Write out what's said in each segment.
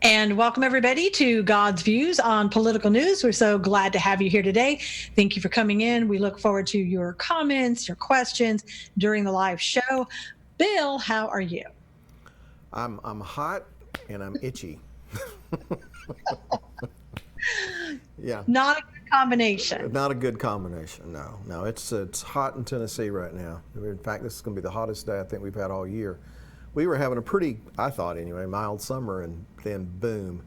And welcome everybody to God's Views on Political News. We're so glad to have you here today. Thank you for coming in. We look forward to your comments, your questions during the live show. Bill, how are you? I'm hot and I'm itchy. Yeah. Not a good combination. Not a good combination. No. It's hot in Tennessee right now. In fact, this is going to be the hottest day I think we've had all year. We were having a pretty, I thought anyway, mild summer, and then boom.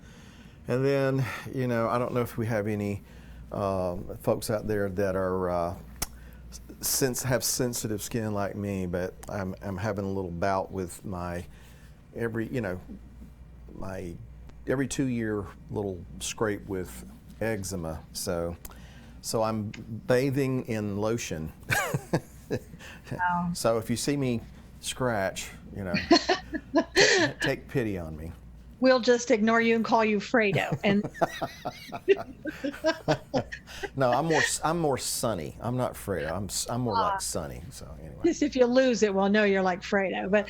And then, I don't know if we have any folks out there that are have sensitive skin like me, but I'm having a little bout with my every 2-year little scrape with eczema. So I'm bathing in lotion. Wow. So if you see me scratch, take pity on me. We'll just ignore you and call you Fredo. And No, I'm more sunny. I'm not Fredo. I'm more like sunny. So anyway. just if you lose it, we'll know you're like Fredo. But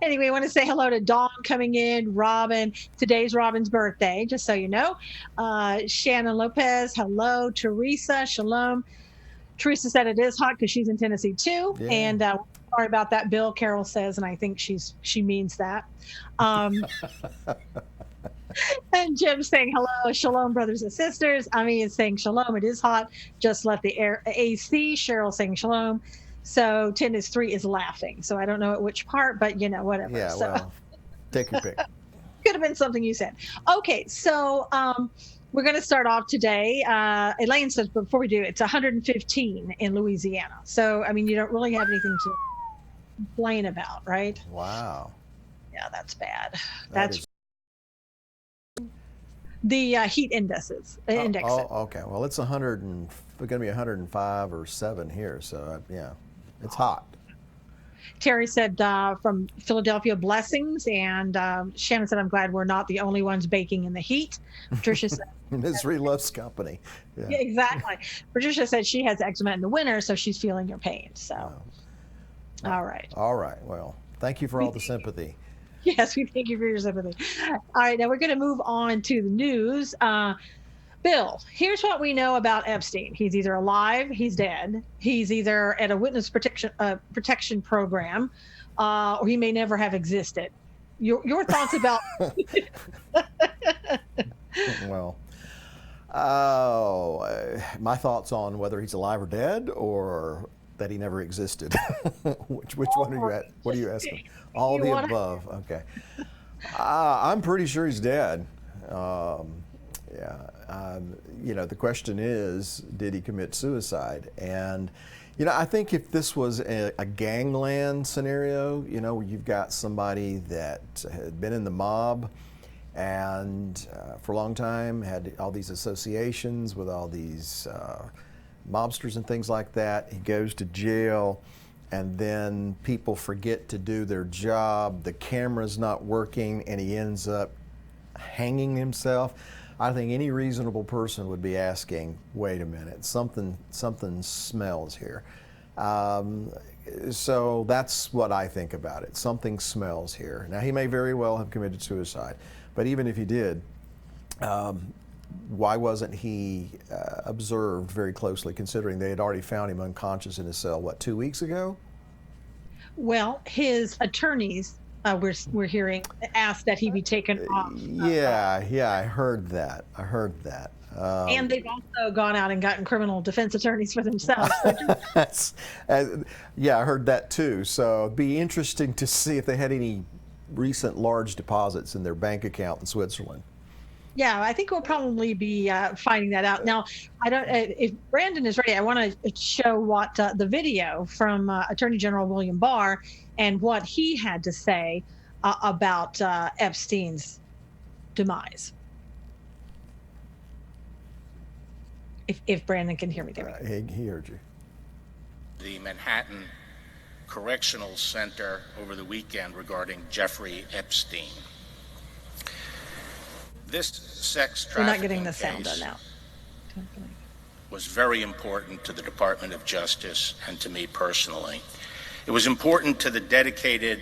anyway, I want to say hello to Dawn coming in, Robin. Today's Robin's birthday, just so you know. Shannon Lopez, hello. Teresa, shalom. Teresa said it is hot because she's in Tennessee too. Yeah. And sorry about that, Bill, Carol says, and I think she means that. And Jim's saying hello, shalom, brothers and sisters. Ami is saying shalom, it is hot. Just left the AC. Cheryl saying shalom. So 10 is 3 is laughing. So I don't know at which part, but whatever. Yeah, so, well, take your pick. Could have been something you said. Okay, so we're going to start off today. Elaine says, before we do, it's 115 in Louisiana. So, I mean, you don't really have anything to complain about, right? Wow. Yeah, that's bad. That That's is- the heat indexes. Oh, okay. Well, it's 100 and it's going to be 105 or 7 here. So yeah, it's hot. Terry said from Philadelphia, blessings. And Shannon said, I'm glad we're not the only ones baking in the heat. Patricia said, Misery loves company. Yeah. yeah, exactly. Patricia said she has eczema in the winter, so she's feeling your pain. So, all right. All right. Well, thank you for all the sympathy. Yes, we thank you for your sympathy. All right, now we're going to move on to the news. Bill, here's what we know about Epstein. He's either alive, he's dead. He's either at a witness protection program, or he may never have existed. Your thoughts about? Well, my thoughts on whether he's alive or dead, or that he never existed. which one are you at? What are you asking? All the above. Okay. I'm pretty sure he's dead. The question is, did he commit suicide? And, I think if this was a gangland scenario, where you've got somebody that had been in the mob and for a long time had all these associations with all these mobsters and things like that, he goes to jail, and then people forget to do their job, the camera's not working, and he ends up hanging himself. I think any reasonable person would be asking, wait a minute, something smells here. So that's what I think about it. Something smells here. Now, he may very well have committed suicide, but even if he did, why wasn't he observed very closely, considering they had already found him unconscious in his cell, 2 weeks ago? Well, his attorneys, we're hearing, asked that he be taken off. Yeah, I heard that. And they've also gone out and gotten criminal defense attorneys for themselves. Yeah, I heard that too. So it'd be interesting to see if they had any recent large deposits in their bank account in Switzerland. Yeah, I think we'll probably be finding that out. Now, I don't. If Brandon is ready, I want to show what the video from Attorney General William Barr and what he had to say about Epstein's demise. If Brandon can hear me, there. He heard you. The Manhattan Correctional Center over the weekend regarding Jeffrey Epstein. This sex We're not trafficking getting the sound case done now. was very important to the Department of Justice and to me personally. It was important to the dedicated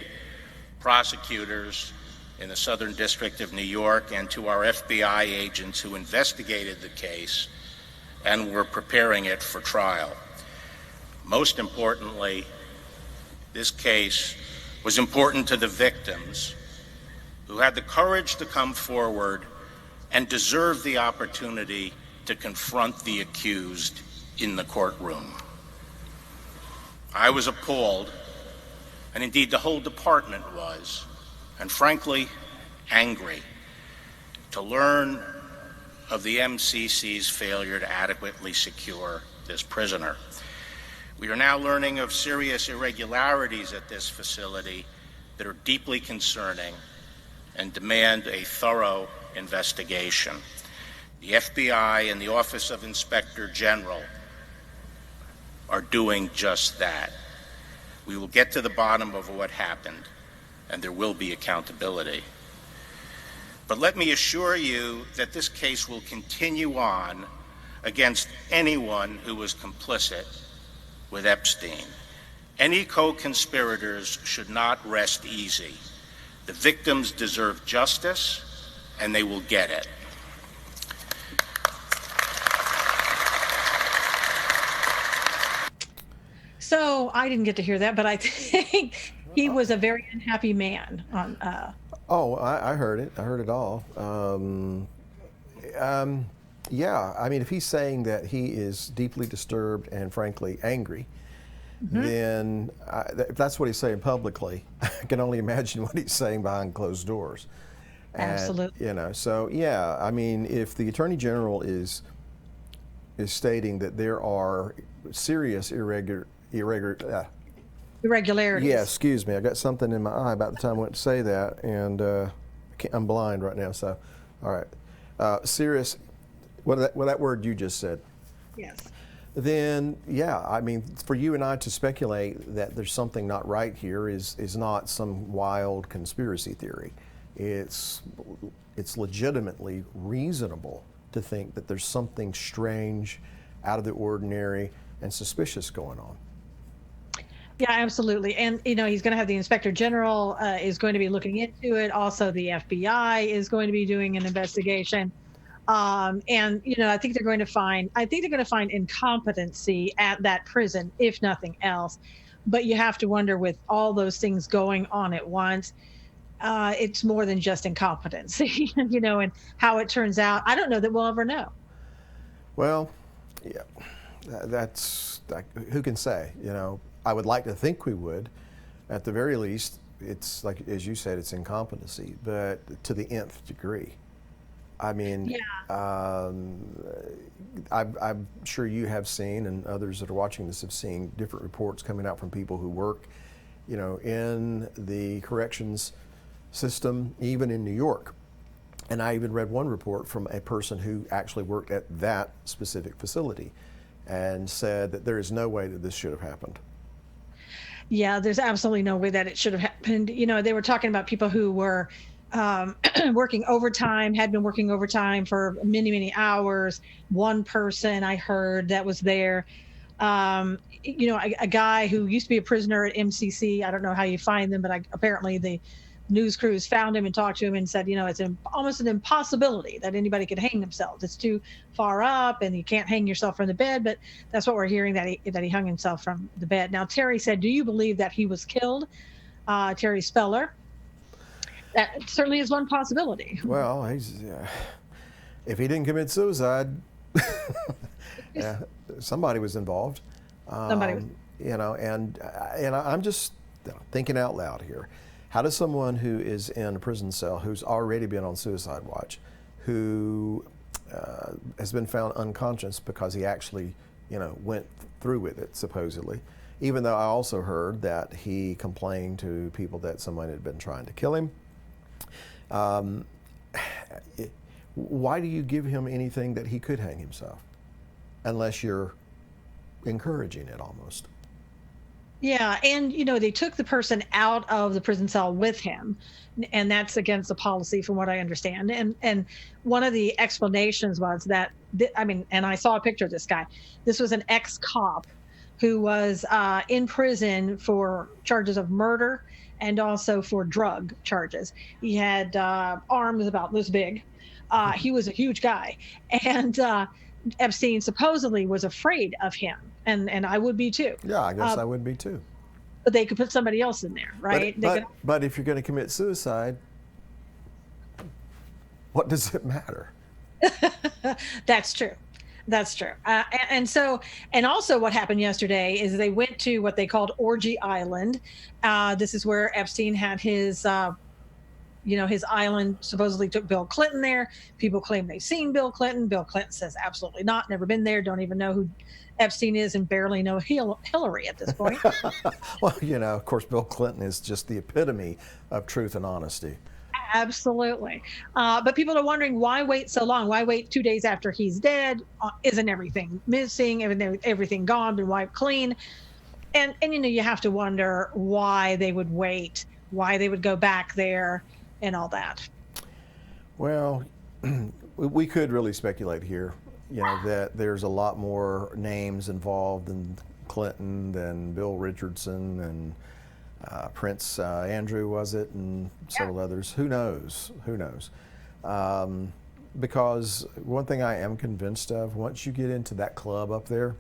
prosecutors in the Southern District of New York and to our FBI agents who investigated the case and were preparing it for trial. Most importantly, this case was important to the victims who had the courage to come forward and deserved the opportunity to confront the accused in the courtroom. I was appalled, and indeed the whole department was, and frankly, angry to learn of the MCC's failure to adequately secure this prisoner. We are now learning of serious irregularities at this facility that are deeply concerning and demand a thorough investigation. The FBI and the Office of Inspector General are doing just that. We will get to the bottom of what happened, and there will be accountability. But let me assure you that this case will continue on against anyone who was complicit with Epstein. Any co-conspirators should not rest easy. The victims deserve justice, and they will get it. So I didn't get to hear that, but I think he was a very unhappy man. I heard it. I heard it all. Yeah, I mean, if he's saying that he is deeply disturbed and frankly angry, then if that's what he's saying publicly, I can only imagine what he's saying behind closed doors. And, Absolutely. you know, so yeah, I mean, if the Attorney General is stating that there are serious irregularities. Yeah, excuse me, I got something in my eye about the time I went to say that, and I'm blind right now. So, all right, serious. That word you just said. Yes. Then, yeah, I mean, for you and I to speculate that there's something not right here is not some wild conspiracy theory. It's legitimately reasonable to think that there's something strange, out of the ordinary, and suspicious going on. Yeah, absolutely. And, you know, he's going to have the Inspector General is going to be looking into it. Also, the FBI is going to be doing an investigation. And, you know, I think they're going to find incompetency at that prison, if nothing else. But you have to wonder, with all those things going on at once, it's more than just incompetency, you know, and how it turns out. I don't know that we'll ever know. Well, yeah, who can say, you know? I would like to think we would. At the very least, it's like, as you said, it's incompetency, but to the nth degree. I mean, yeah. I'm sure you have seen, and others that are watching this have seen, different reports coming out from people who work, you know, in the corrections system, even in New York. And I even read one report from a person who actually worked at that specific facility and said that there is no way that this should have happened. Yeah, there's absolutely no way that it should have happened. You know, they were talking about people who were working overtime, had been working overtime for many, many hours. One person I heard that was there, you know, a guy who used to be a prisoner at MCC. I don't know how you find them, but apparently the news crews found him and talked to him and said, you know, it's almost an impossibility that anybody could hang themselves. It's too far up and you can't hang yourself from the bed. But that's what we're hearing, that he hung himself from the bed. Now, Terry said, do you believe that he was killed? Terry Speller. That certainly is one possibility. Well, if he didn't commit suicide, yeah, somebody was involved. You know, and I'm just thinking out loud here. How does someone who is in a prison cell, who's already been on suicide watch, who has been found unconscious because he actually, you know, went through with it, supposedly, even though I also heard that he complained to people that someone had been trying to kill him. Why do you give him anything that he could hang himself? Unless you're encouraging it almost. Yeah, and you know, they took the person out of the prison cell with him, and that's against the policy from what I understand. And one of the explanations was that, I mean, and I saw a picture of this guy. This was an ex-cop who was in prison for charges of murder and also for drug charges. He had arms about this big. He was a huge guy, and Epstein supposedly was afraid of him, and I would be too. Yeah, I guess I would be too. But they could put somebody else in there, right? But if you're going to commit suicide, what does it matter? That's true. That's true. And also what happened yesterday is they went to what they called Orgy Island. This is where Epstein had his, his island. Supposedly took Bill Clinton there. People claim they've seen Bill Clinton. Bill Clinton says absolutely not, never been there, don't even know who Epstein is, and barely know Hillary at this point. Well, of course, Bill Clinton is just the epitome of truth and honesty. Absolutely. But people are wondering, why wait so long? Why wait 2 days after he's dead? Isn't everything missing? Everything gone, been wiped clean? And you have to wonder why they would wait, why they would go back there and all that. Well, we could really speculate here, that there's a lot more names involved in Clinton than Bill Richardson and Prince Andrew, was it, and several others. Who knows? Who knows? Because one thing I am convinced of, once you get into that club up there,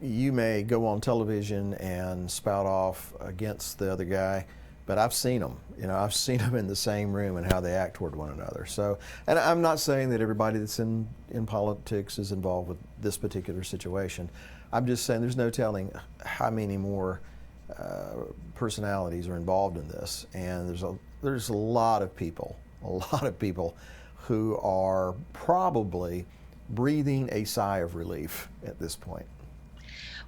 you may go on television and spout off against the other guy, but I've seen them. I've seen them in the same room and how they act toward one another. So, and I'm not saying that everybody that's in politics is involved with this particular situation. I'm just saying there's no telling how many more personalities are involved in this, and there's a lot of people who are probably breathing a sigh of relief at this point.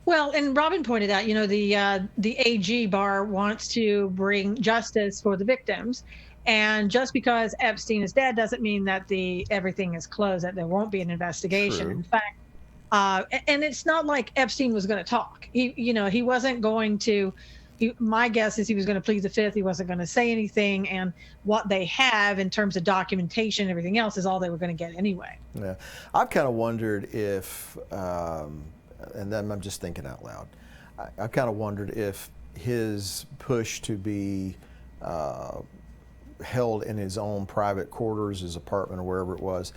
Well, and Robin pointed out, the AG bar wants to bring justice for the victims, and just because Epstein is dead doesn't mean that everything is closed, that there won't be an investigation. True. In fact, and it's not like Epstein was going to talk. He wasn't going to. My guess is he was going to plead the fifth. He wasn't going to say anything, and what they have in terms of documentation and everything else is all they were going to get anyway. Yeah, I've kind of wondered if, and then I'm just thinking out loud, I've kind of wondered if his push to be held in his own private quarters, his apartment, or wherever it was,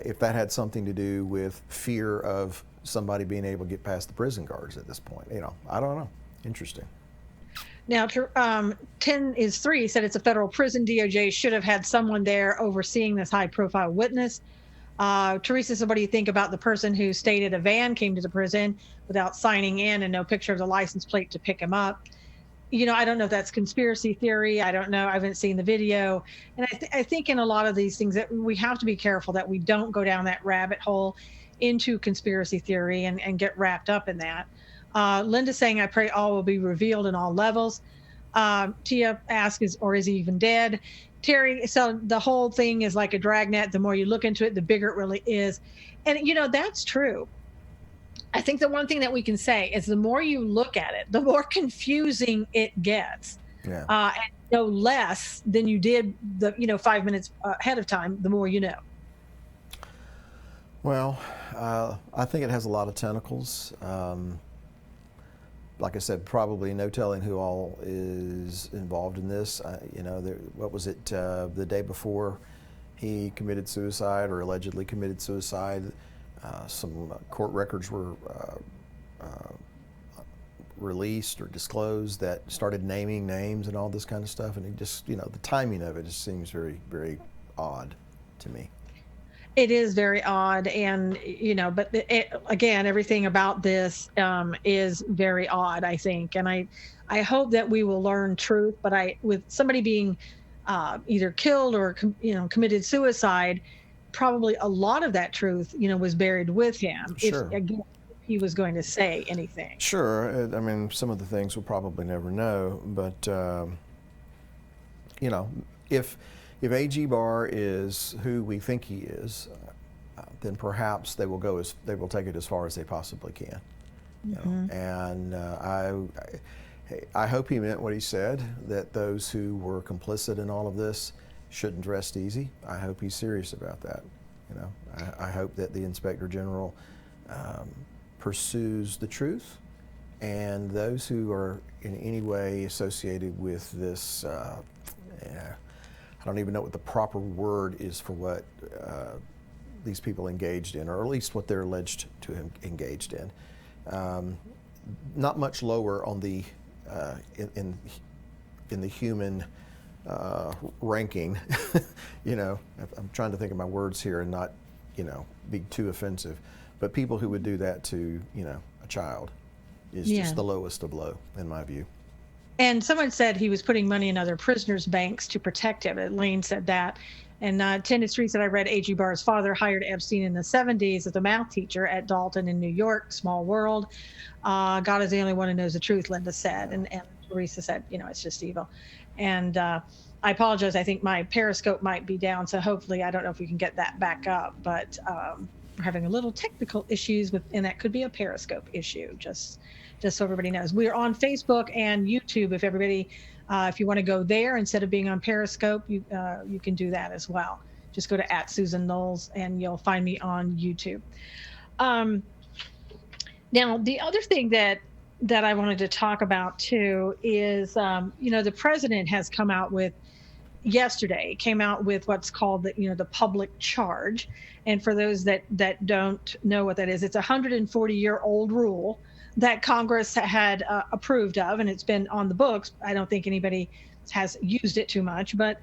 if that had something to do with fear of somebody being able to get past the prison guards at this point. I don't know. Interesting. Now, 10 is 3 said it's a federal prison. DOJ should have had someone there overseeing this high-profile witness. Teresa said, what do you think about the person who stated a van came to the prison without signing in and no picture of the license plate to pick him up? I don't know if that's conspiracy theory. I don't know. I haven't seen the video. And I think in a lot of these things that we have to be careful that we don't go down that rabbit hole into conspiracy theory and get wrapped up in that. Linda saying, I pray all will be revealed in all levels. Tia asks, is he even dead? Terry, so the whole thing is like a dragnet. The more you look into it, the bigger it really is. And, that's true. I think the one thing that we can say is the more you look at it, the more confusing it gets. Yeah. And no less than you did 5 minutes ahead of time, the more you know. Well, I think it has a lot of tentacles. Like I said, probably no telling who all is involved in this. What was it, the day before he committed suicide or allegedly committed suicide, some court records were released or disclosed that started naming names and all this kind of stuff. And it just, the timing of it just seems very, very odd to me. It is very odd, and but again, everything about this is very odd, I think, and I hope that we will learn truth. But with somebody being either killed or committed suicide, probably a lot of that truth was buried with him. Sure. If he was going to say anything. Sure. I mean, some of the things we'll probably never know, but if AG Barr is who we think he is, then perhaps they will take it as far as they possibly can. And I hope he meant what he said, that those who were complicit in all of this shouldn't rest easy. I hope he's serious about that. I hope that the Inspector General pursues the truth, and those who are in any way associated with this, I don't even know what the proper word is for what these people engaged in, or at least what they're alleged to have engaged in. Not much lower on the in the human ranking. You know, I'm trying to think of my words here and not, you know, be too offensive. But people who would do that to, you know, a child is just the lowest of low, in my view. And someone said he was putting money in other prisoners' banks to protect him. Lane said that. And 10 to 3 said, I read A.G. Barr's father hired Epstein in the 70s as a math teacher at Dalton in New York. Small world. God is the only one who knows the truth, Linda said. And Teresa said, you know, it's just evil. And I apologize. I think my Periscope might be down. So hopefully, I don't know if we can get that back up. But we're having a little technical issues with, and that could be a Periscope issue, just so everybody knows. We are on Facebook and YouTube. If everybody, if you want to go there instead of being on Periscope, you can do that as well. Just go to @SusanKnowles and you'll find me on YouTube. Now, the other thing that I wanted to talk about too is, you know, the president has come out with what's called the public charge. And for those that don't know what that is, it's a 140-year-old rule that Congress had approved of, and it's been on the books. I don't think anybody has used it too much, but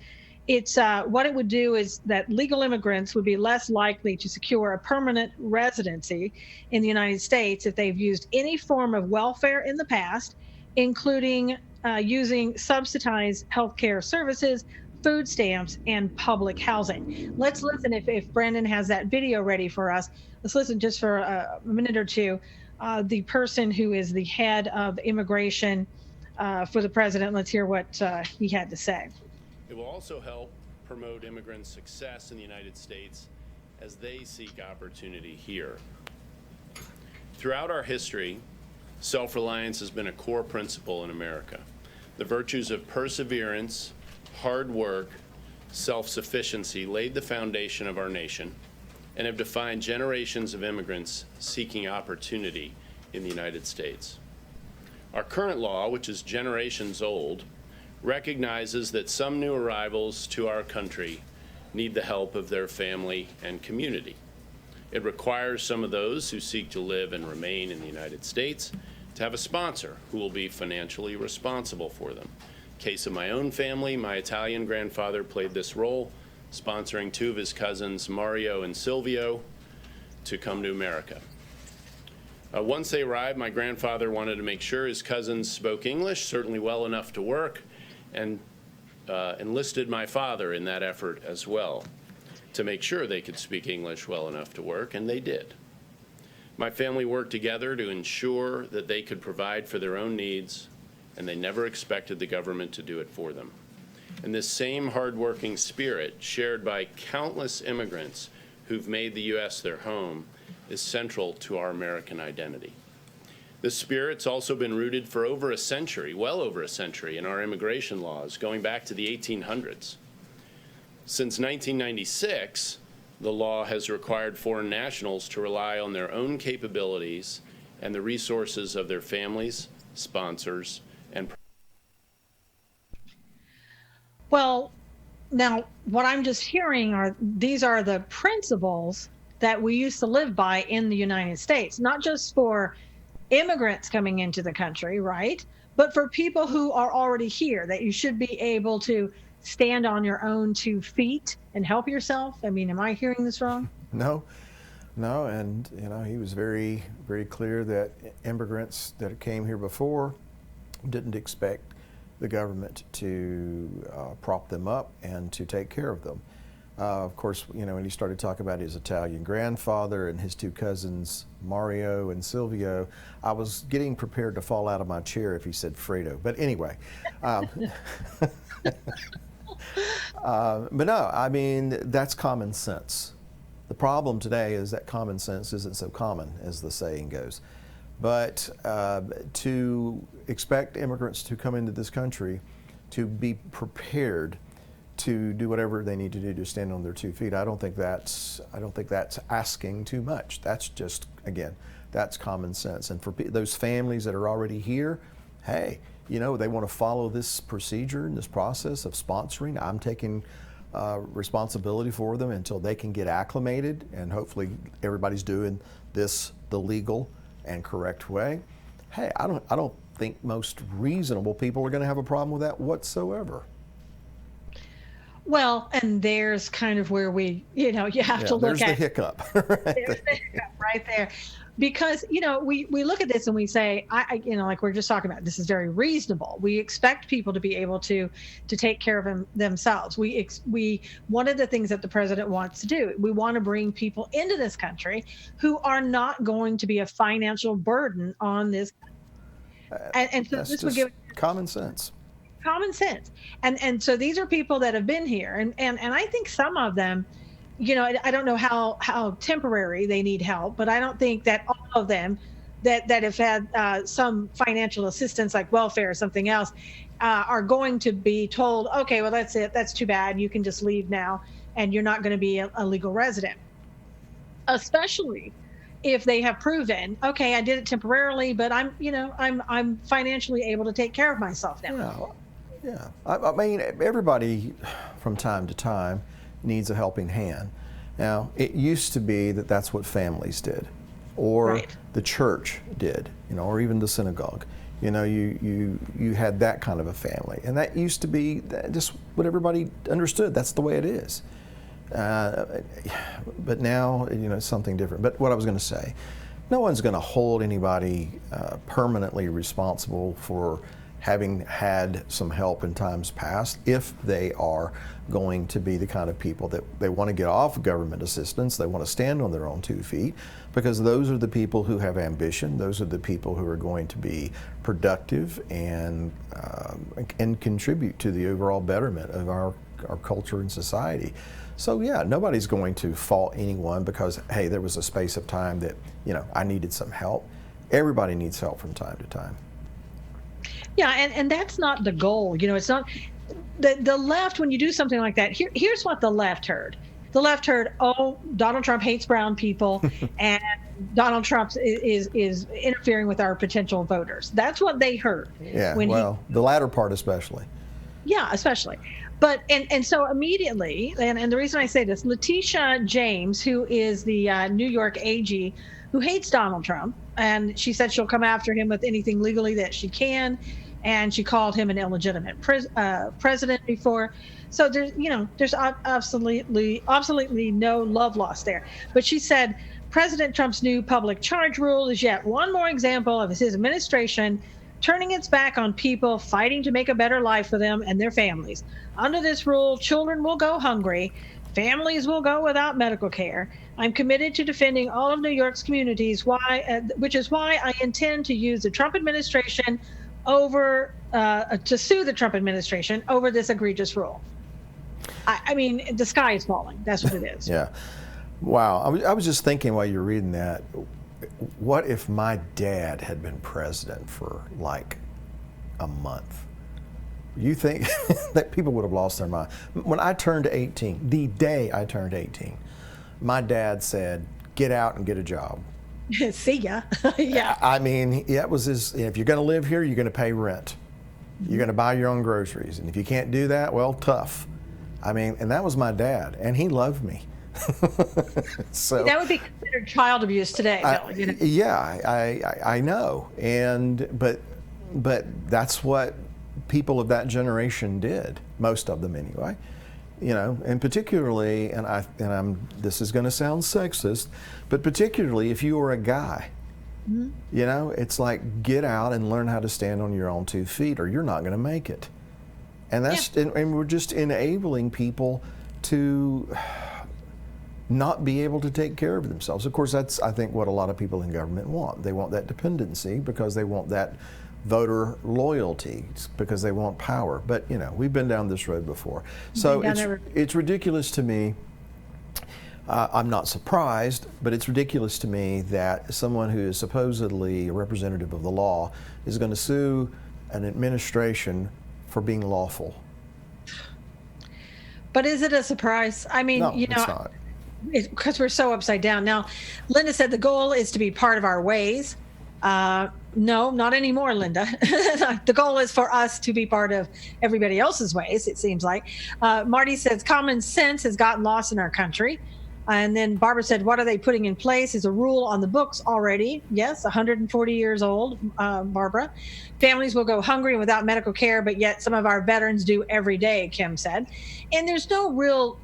it's what it would do is that legal immigrants would be less likely to secure a permanent residency in the United States if they've used any form of welfare in the past, including using subsidized healthcare services, food stamps, and public housing. Let's listen, if Brandon has that video ready for us, let's listen just for a minute or two. The person who is the head of immigration for the president, let's hear what he had to say. It will also help promote immigrant success in the United States as they seek opportunity here. Throughout our history, self-reliance has been a core principle in America. The virtues of perseverance, hard work, self-sufficiency laid the foundation of our nation and have defined generations of immigrants seeking opportunity in the United States. Our current law, which is generations old, recognizes that some new arrivals to our country need the help of their family and community. It requires some of those who seek to live and remain in the United States to have a sponsor who will be financially responsible for them. Case of my own family, my Italian grandfather played this role, sponsoring 2 of his cousins, Mario and Silvio, to come to America. Once they arrived, my grandfather wanted to make sure his cousins spoke English, certainly well enough to work, and enlisted my father in that effort as well, to make sure they could speak English well enough to work, and they did. My family worked together to ensure that they could provide for their own needs, and they never expected the government to do it for them. And this same hardworking spirit, shared by countless immigrants who've made the U.S. their home, is central to our American identity. This spirit's also been rooted for over a century, well over a century, in our immigration laws, going back to the 1800s. Since 1996, the law has required foreign nationals to rely on their own capabilities and the resources of their families, sponsors, and Well, now what I'm just hearing these are the principles that we used to live by in the United States, not just for immigrants coming into the country, right? But for people who are already here, that you should be able to stand on your own 2 feet and help yourself. I mean, am I hearing this wrong? No, and you know, he was very, very clear that immigrants that came here before didn't expect the government to prop them up and to take care of them. Of course, you know, when he started talking about his Italian grandfather and his 2 cousins, Mario and Silvio, I was getting prepared to fall out of my chair if he said Fredo. But anyway, but no, I mean, that's common sense. The problem today is that common sense isn't so common, as the saying goes. But to expect immigrants to come into this country to be prepared to do whatever they need to do to stand on their 2 feet, I don't think that's asking too much. That's just, again, that's common sense. And for those families that are already here, hey, you know, they want to follow this procedure and this process of sponsoring. I'm taking responsibility for them until they can get acclimated, and hopefully everybody's doing this the legal and correct way. Hey, I don't think most reasonable people are going to have a problem with that whatsoever. Well, and there's kind of where we, you know, you have to look there's at the hiccup. there's the hiccup right there. Because, you know, we look at this and we say, you know, like we're just talking about, this is very reasonable. We expect people to be able to take care of themselves. One of the things that the president wants to do, we want to bring people into this country who are not going to be a financial burden on this. And so That's this would just give common sense. common sense. And so these are people that have been here. And I think some of them, you know, I don't know how temporary they need help, but I don't think that all of them that have had some financial assistance like welfare or something else are going to be told, okay, well, that's it. That's too bad. You can just leave now and you're not going to be a legal resident, especially if they have proven, okay, I did it temporarily, but I'm financially able to take care of myself now. Yeah. I mean, everybody from time to time needs a helping hand. Now, it used to be that that's what families did, or Right. the church did, you know, or even the synagogue. You know, you had that kind of a family, and that used to be just what everybody understood. That's the way it is. But now, you know, it's something different. But what I was going to say, no one's going to hold anybody permanently responsible for having had some help in times past if they are going to be the kind of people that they want to get off government assistance, they want to stand on their own 2 feet, because those are the people who have ambition, those are the people who are going to be productive and contribute to the overall betterment of our culture and society. So yeah, nobody's going to fault anyone because, hey, there was a space of time that, you know, I needed some help. Everybody needs help from time to time. Yeah, and that's not the goal. You know, it's not the left. When you do something like that, here's what the left heard. The left heard, oh, Donald Trump hates brown people, and Donald Trump is interfering with our potential voters. That's what they heard. Yeah, the latter part especially. Yeah, especially. But and so immediately, and the reason I say this, Letitia James, who is the New York AG, who hates Donald Trump, and she said she'll come after him with anything legally that she can, and she called him an illegitimate president before. So there's absolutely no love lost there. But she said President Trump's new public charge rule is yet one more example of his administration turning its back on people fighting to make a better life for them and their families. Under this rule, children will go hungry, families will go without medical care. I'm committed to defending all of New York's communities, which is why I intend to use the Trump administration to sue the Trump administration over this egregious rule. I mean, the sky is falling. That's what it is. Yeah. Wow. I was just thinking while you were reading that, what if my dad had been president for like a month? You think that people would have lost their mind? When I turned 18, the day I turned 18, my dad said, get out and get a job. See ya. Yeah. I mean, that was his, if you're going to live here, you're going to pay rent. You're going to buy your own groceries. And if you can't do that, well, tough. I mean, and that was my dad, and he loved me. So that would be considered child abuse today, Bill, you know? Yeah, I know. But that's what people of that generation did, most of them anyway. You know, and particularly, this is going to sound sexist, but particularly if you were a guy, you know, it's like get out and learn how to stand on your own 2 feet, or you're not going to make it. And and we're just enabling people to not be able to take care of themselves. Of course, that's, I think, what a lot of people in government want. They want that dependency because they want that voter loyalty, because they want power. But, you know, we've been down this road before. So it's ridiculous to me. I'm not surprised, but it's ridiculous to me that someone who is supposedly a representative of the law is going to sue an administration for being lawful. But is it a surprise? I mean, No, you know, it's not. because we're so upside down. Now, Linda said the goal is to be part of our ways. No, not anymore, Linda. The goal is for us to be part of everybody else's ways, it seems like. Marty says common sense has gotten lost in our country. And then Barbara said, what are they putting in place? Is a rule on the books already. Yes, 140 years old, Barbara. Families will go hungry and without medical care, but yet some of our veterans do every day, Kim said. And there's no real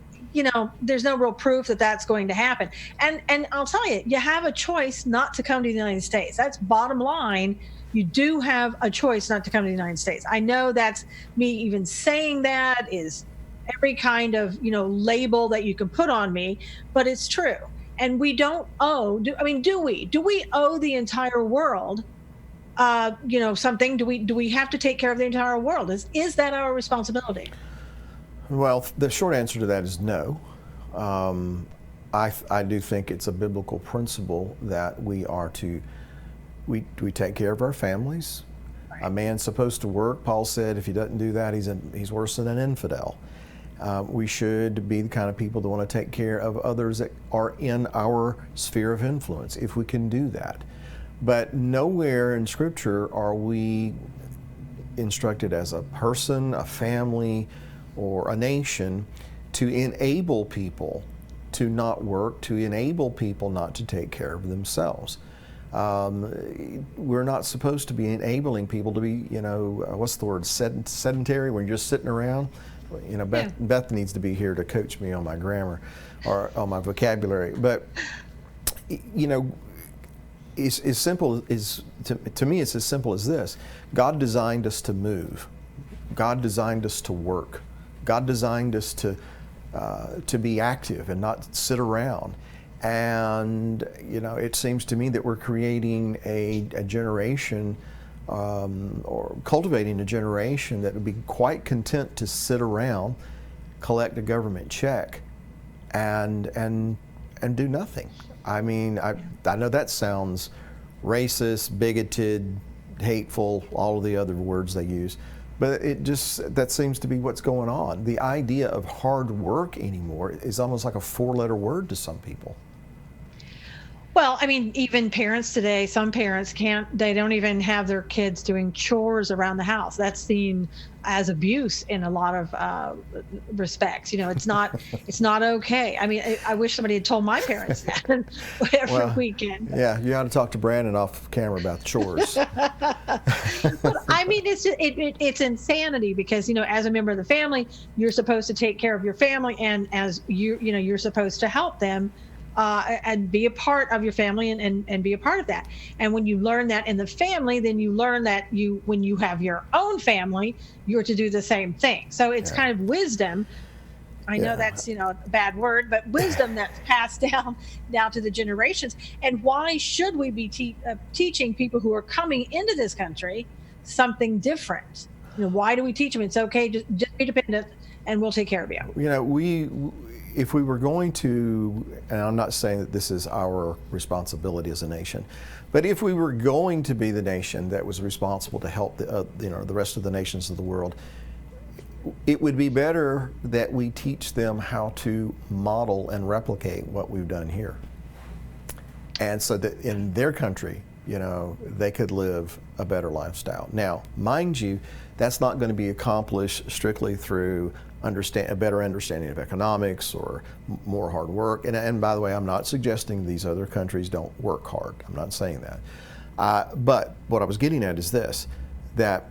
proof that that's going to happen. And I'll tell you, you have a choice not to come to the United States. That's bottom line. You do have a choice not to come to the United States. I know that's me even saying that is every kind of, label that you can put on me, but it's true. And we don't owe, do we owe the entire world, something? Do we have to take care of the entire world? Is that our responsibility? Well, the short answer to that is no. I do think it's a biblical principle that we take care of our families. Right. A man's supposed to work. Paul said if he doesn't do that, he's worse than an infidel. We should be the kind of people that want to take care of others that are in our sphere of influence, if we can do that. But nowhere in Scripture are we instructed as a person, a family, or a nation to enable people to not work, to enable people not to take care of themselves. We're not supposed to be enabling people to be, what's the word, sedentary, when you're just sitting around. Beth needs to be here to coach me on my grammar or on my vocabulary. But, it's simple as, to me, it's as simple as this. God designed us to move. God designed us to work. God designed us to be active and not sit around. And, it seems to me that we're creating a generation or cultivating a generation that would be quite content to sit around, collect a government check, and do nothing. I mean, I know that sounds racist, bigoted, hateful, all of the other words they use, but that seems to be what's going on. The idea of hard work anymore is almost like a four-letter word to some people. Well, even parents today, some parents they don't even have their kids doing chores around the house. That's seen as abuse in a lot of respects. It's not okay. I wish somebody had told my parents that every weekend. Yeah, you ought to talk to Brandon off camera about the chores. But it's insanity because, as a member of the family, you're supposed to take care of your family, and as you're supposed to help them. And be a part of your family and be a part of that. And when you learn that in the family, then you learn that when you have your own family, you're to do the same thing. So it's kind of wisdom. I know that's, a bad word, but wisdom that's passed down to the generations. And why should we be teaching people who are coming into this country something different? Why do we teach them? It's okay, just be dependent and we'll take care of you. If we were going to, and I'm not saying that this is our responsibility as a nation, but if we were going to be the nation that was responsible to help the rest of the nations of the world, it would be better that we teach them how to model and replicate what we've done here. And so that in their country, they could live a better lifestyle. Now, mind you, that's not going to be accomplished strictly through a better understanding of economics or more hard work. And by the way, I'm not suggesting these other countries don't work hard. I'm not saying that. But what I was getting at is this, that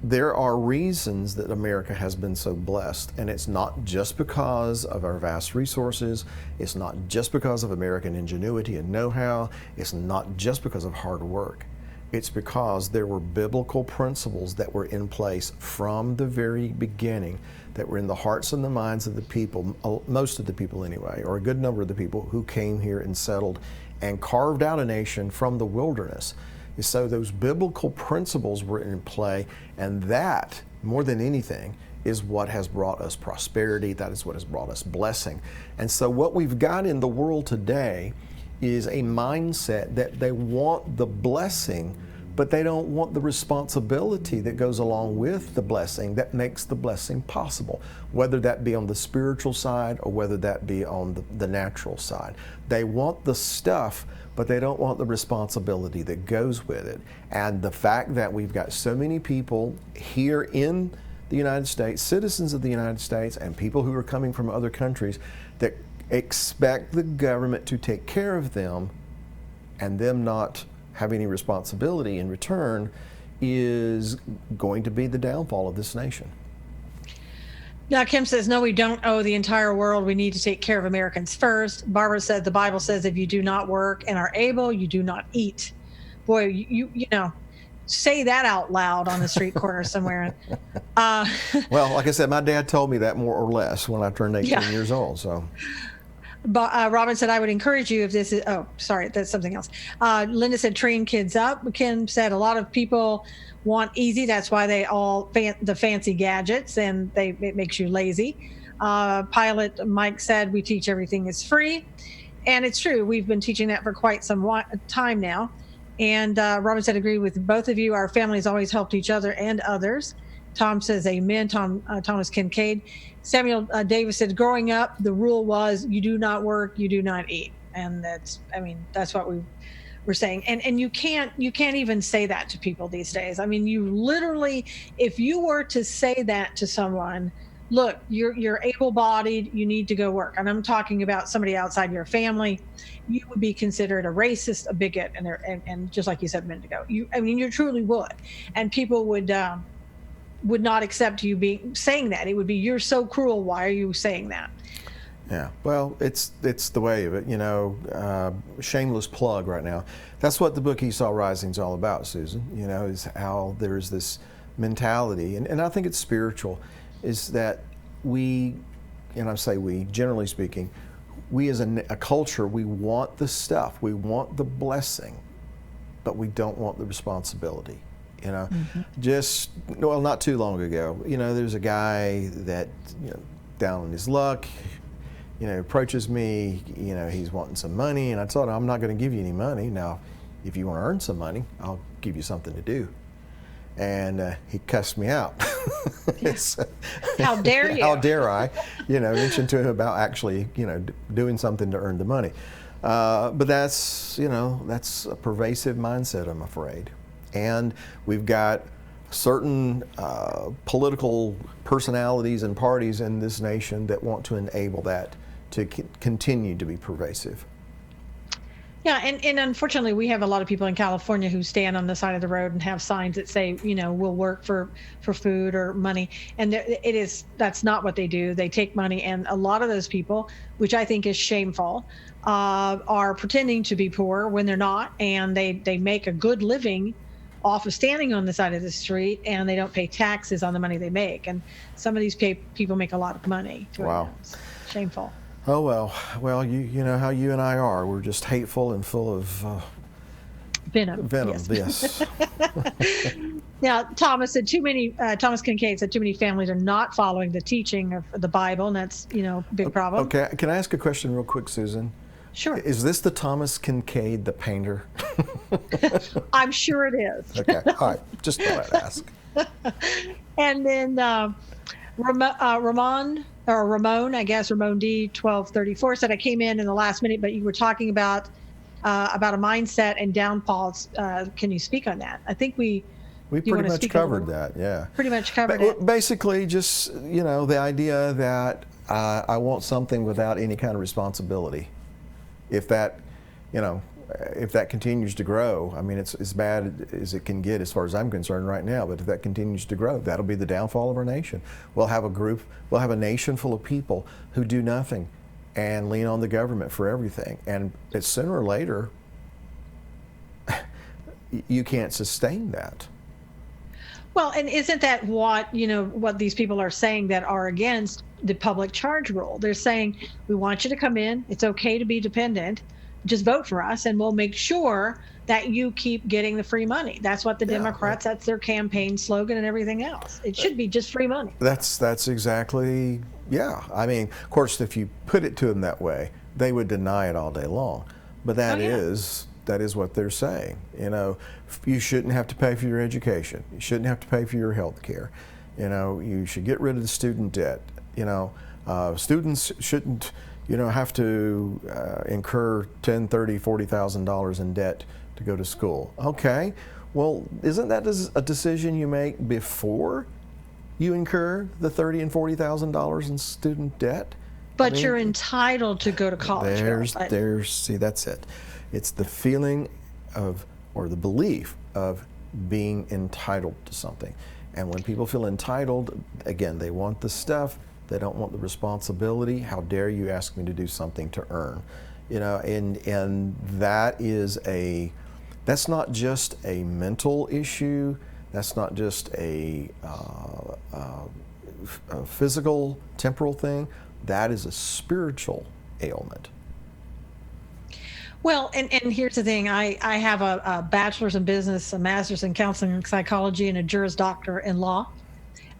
there are reasons that America has been so blessed, and it's not just because of our vast resources, it's not just because of American ingenuity and know-how, it's not just because of hard work. It's because there were biblical principles that were in place from the very beginning, that were in the hearts and the minds of the people, most of the people anyway, or a good number of the people who came here and settled and carved out a nation from the wilderness. So those biblical principles were in play, and that, more than anything, is what has brought us prosperity. That is what has brought us blessing. And so what we've got in the world today is a mindset that they want the blessing, but they don't want the responsibility that goes along with the blessing that makes the blessing possible, whether that be on the spiritual side or whether that be on the natural side. They want the stuff, but they don't want the responsibility that goes with it. And the fact that we've got so many people here in the United States, citizens of the United States, and people who are coming from other countries that expect the government to take care of them and them not have any responsibility in return is going to be the downfall of this nation. Now, Kim says, no, we don't owe the entire world. We need to take care of Americans first. Barbara said, the Bible says if you do not work and are able, you do not eat. Boy, you know, say that out loud on the street corner somewhere. Well, like I said, my dad told me that more or less when I turned 18 years old. So, but Robin said, I would encourage you if this is, oh, sorry, that's something else. Linda said, train kids up. Kim said, a lot of people want easy. That's why they all the fancy gadgets, and it makes you lazy. Pilot Mike said, we teach everything is free. And it's true. We've been teaching that for quite some time now. And Robin said, agree with both of you. Our families always helped each other and others. Tom says, amen. Thomas Kincaid. Samuel Davis said, growing up, the rule was you do not work, you do not eat. And that's what we're saying. And you can't even say that to people these days. I mean, you literally, if you were to say that to someone, look, you're able-bodied, you need to go work. And I'm talking about somebody outside your family, you would be considered a racist, a bigot, and just like you said a minute ago, you truly would. And people would not accept you saying that. It would be, you're so cruel, why are you saying that? Yeah, well, it's the way of it, you know. Shameless plug right now. That's what the book Esau Rising is all about, Susan. You know, is how there's this mentality, and I think it's spiritual, is that we, and I say we, generally speaking, we as a culture, we want the stuff, we want the blessing, but we don't want the responsibility. You know, not too long ago, you know, there's a guy that, you know, down on his luck, you know, approaches me, you know, he's wanting some money, and I told him, I'm not going to give you any money. Now, if you want to earn some money, I'll give you something to do. And he cussed me out. How dare you? How dare I, you know, mention to him about actually, you know, doing something to earn the money. But that's, you know, that's a pervasive mindset, I'm afraid. And we've got certain political personalities and parties in this nation that want to enable that to continue to be pervasive. Yeah, and unfortunately, we have a lot of people in California who stand on the side of the road and have signs that say, you know, we'll work for food or money. And that's not what they do. They take money, and a lot of those people, which I think is shameful, are pretending to be poor when they're not, and they make a good living off of standing on the side of the street, and they don't pay taxes on the money they make. And some of these people make a lot of money. Wow. It's shameful. Oh, well, you know how you and I are. We're just hateful and full of venom. Yes. Now, Thomas Kincaid said too many families are not following the teaching of the Bible, and that's, you know, a big problem. Okay, can I ask a question real quick, Susan? Sure. Is this the Thomas Kincaid, the painter? I'm sure it is. Okay, all right, just thought I'd ask. And then Ramon, I guess, Ramon D 1234 said, I came in the last minute, but you were talking about a mindset and downfalls. Can you speak on that? I think we pretty much covered that, yeah. Pretty much covered it. Basically, just, you know, the idea that I want something without any kind of responsibility. If that, you know, if that continues to grow, I mean, it's as bad as it can get as far as I'm concerned right now, but if that continues to grow, that'll be the downfall of our nation. We'll have a nation full of people who do nothing and lean on the government for everything. And it's sooner or later, you can't sustain that. Well, and isn't that what these people are saying that are against the public charge rule? They're saying, we want you to come in. It's okay to be dependent. Just vote for us, and we'll make sure that you keep getting the free money. That's what the Democrats, that's their campaign slogan and everything else. It should be just free money. That's exactly, yeah. I mean, of course, if you put it to them that way, they would deny it all day long. But that is what they're saying. You know, you shouldn't have to pay for your education. You shouldn't have to pay for your health care. You know, you should get rid of the student debt. You know, students shouldn't, you know, have to incur $10,000, $30,000, $40,000 in debt to go to school. Okay, well, isn't that a decision you make before you incur the $30,000 and $40,000 in student debt? But you're entitled to go to college. See, that's it. It's the feeling of, or the belief of being entitled to something. And when people feel entitled, again, they want the stuff, they don't want the responsibility. How dare you ask me to do something to earn? You know, and that's not just a mental issue, that's not just a physical, temporal thing. That is a spiritual ailment. Well, and here's the thing. I have a bachelor's in business, a master's in counseling and psychology, and a Juris Doctor in law.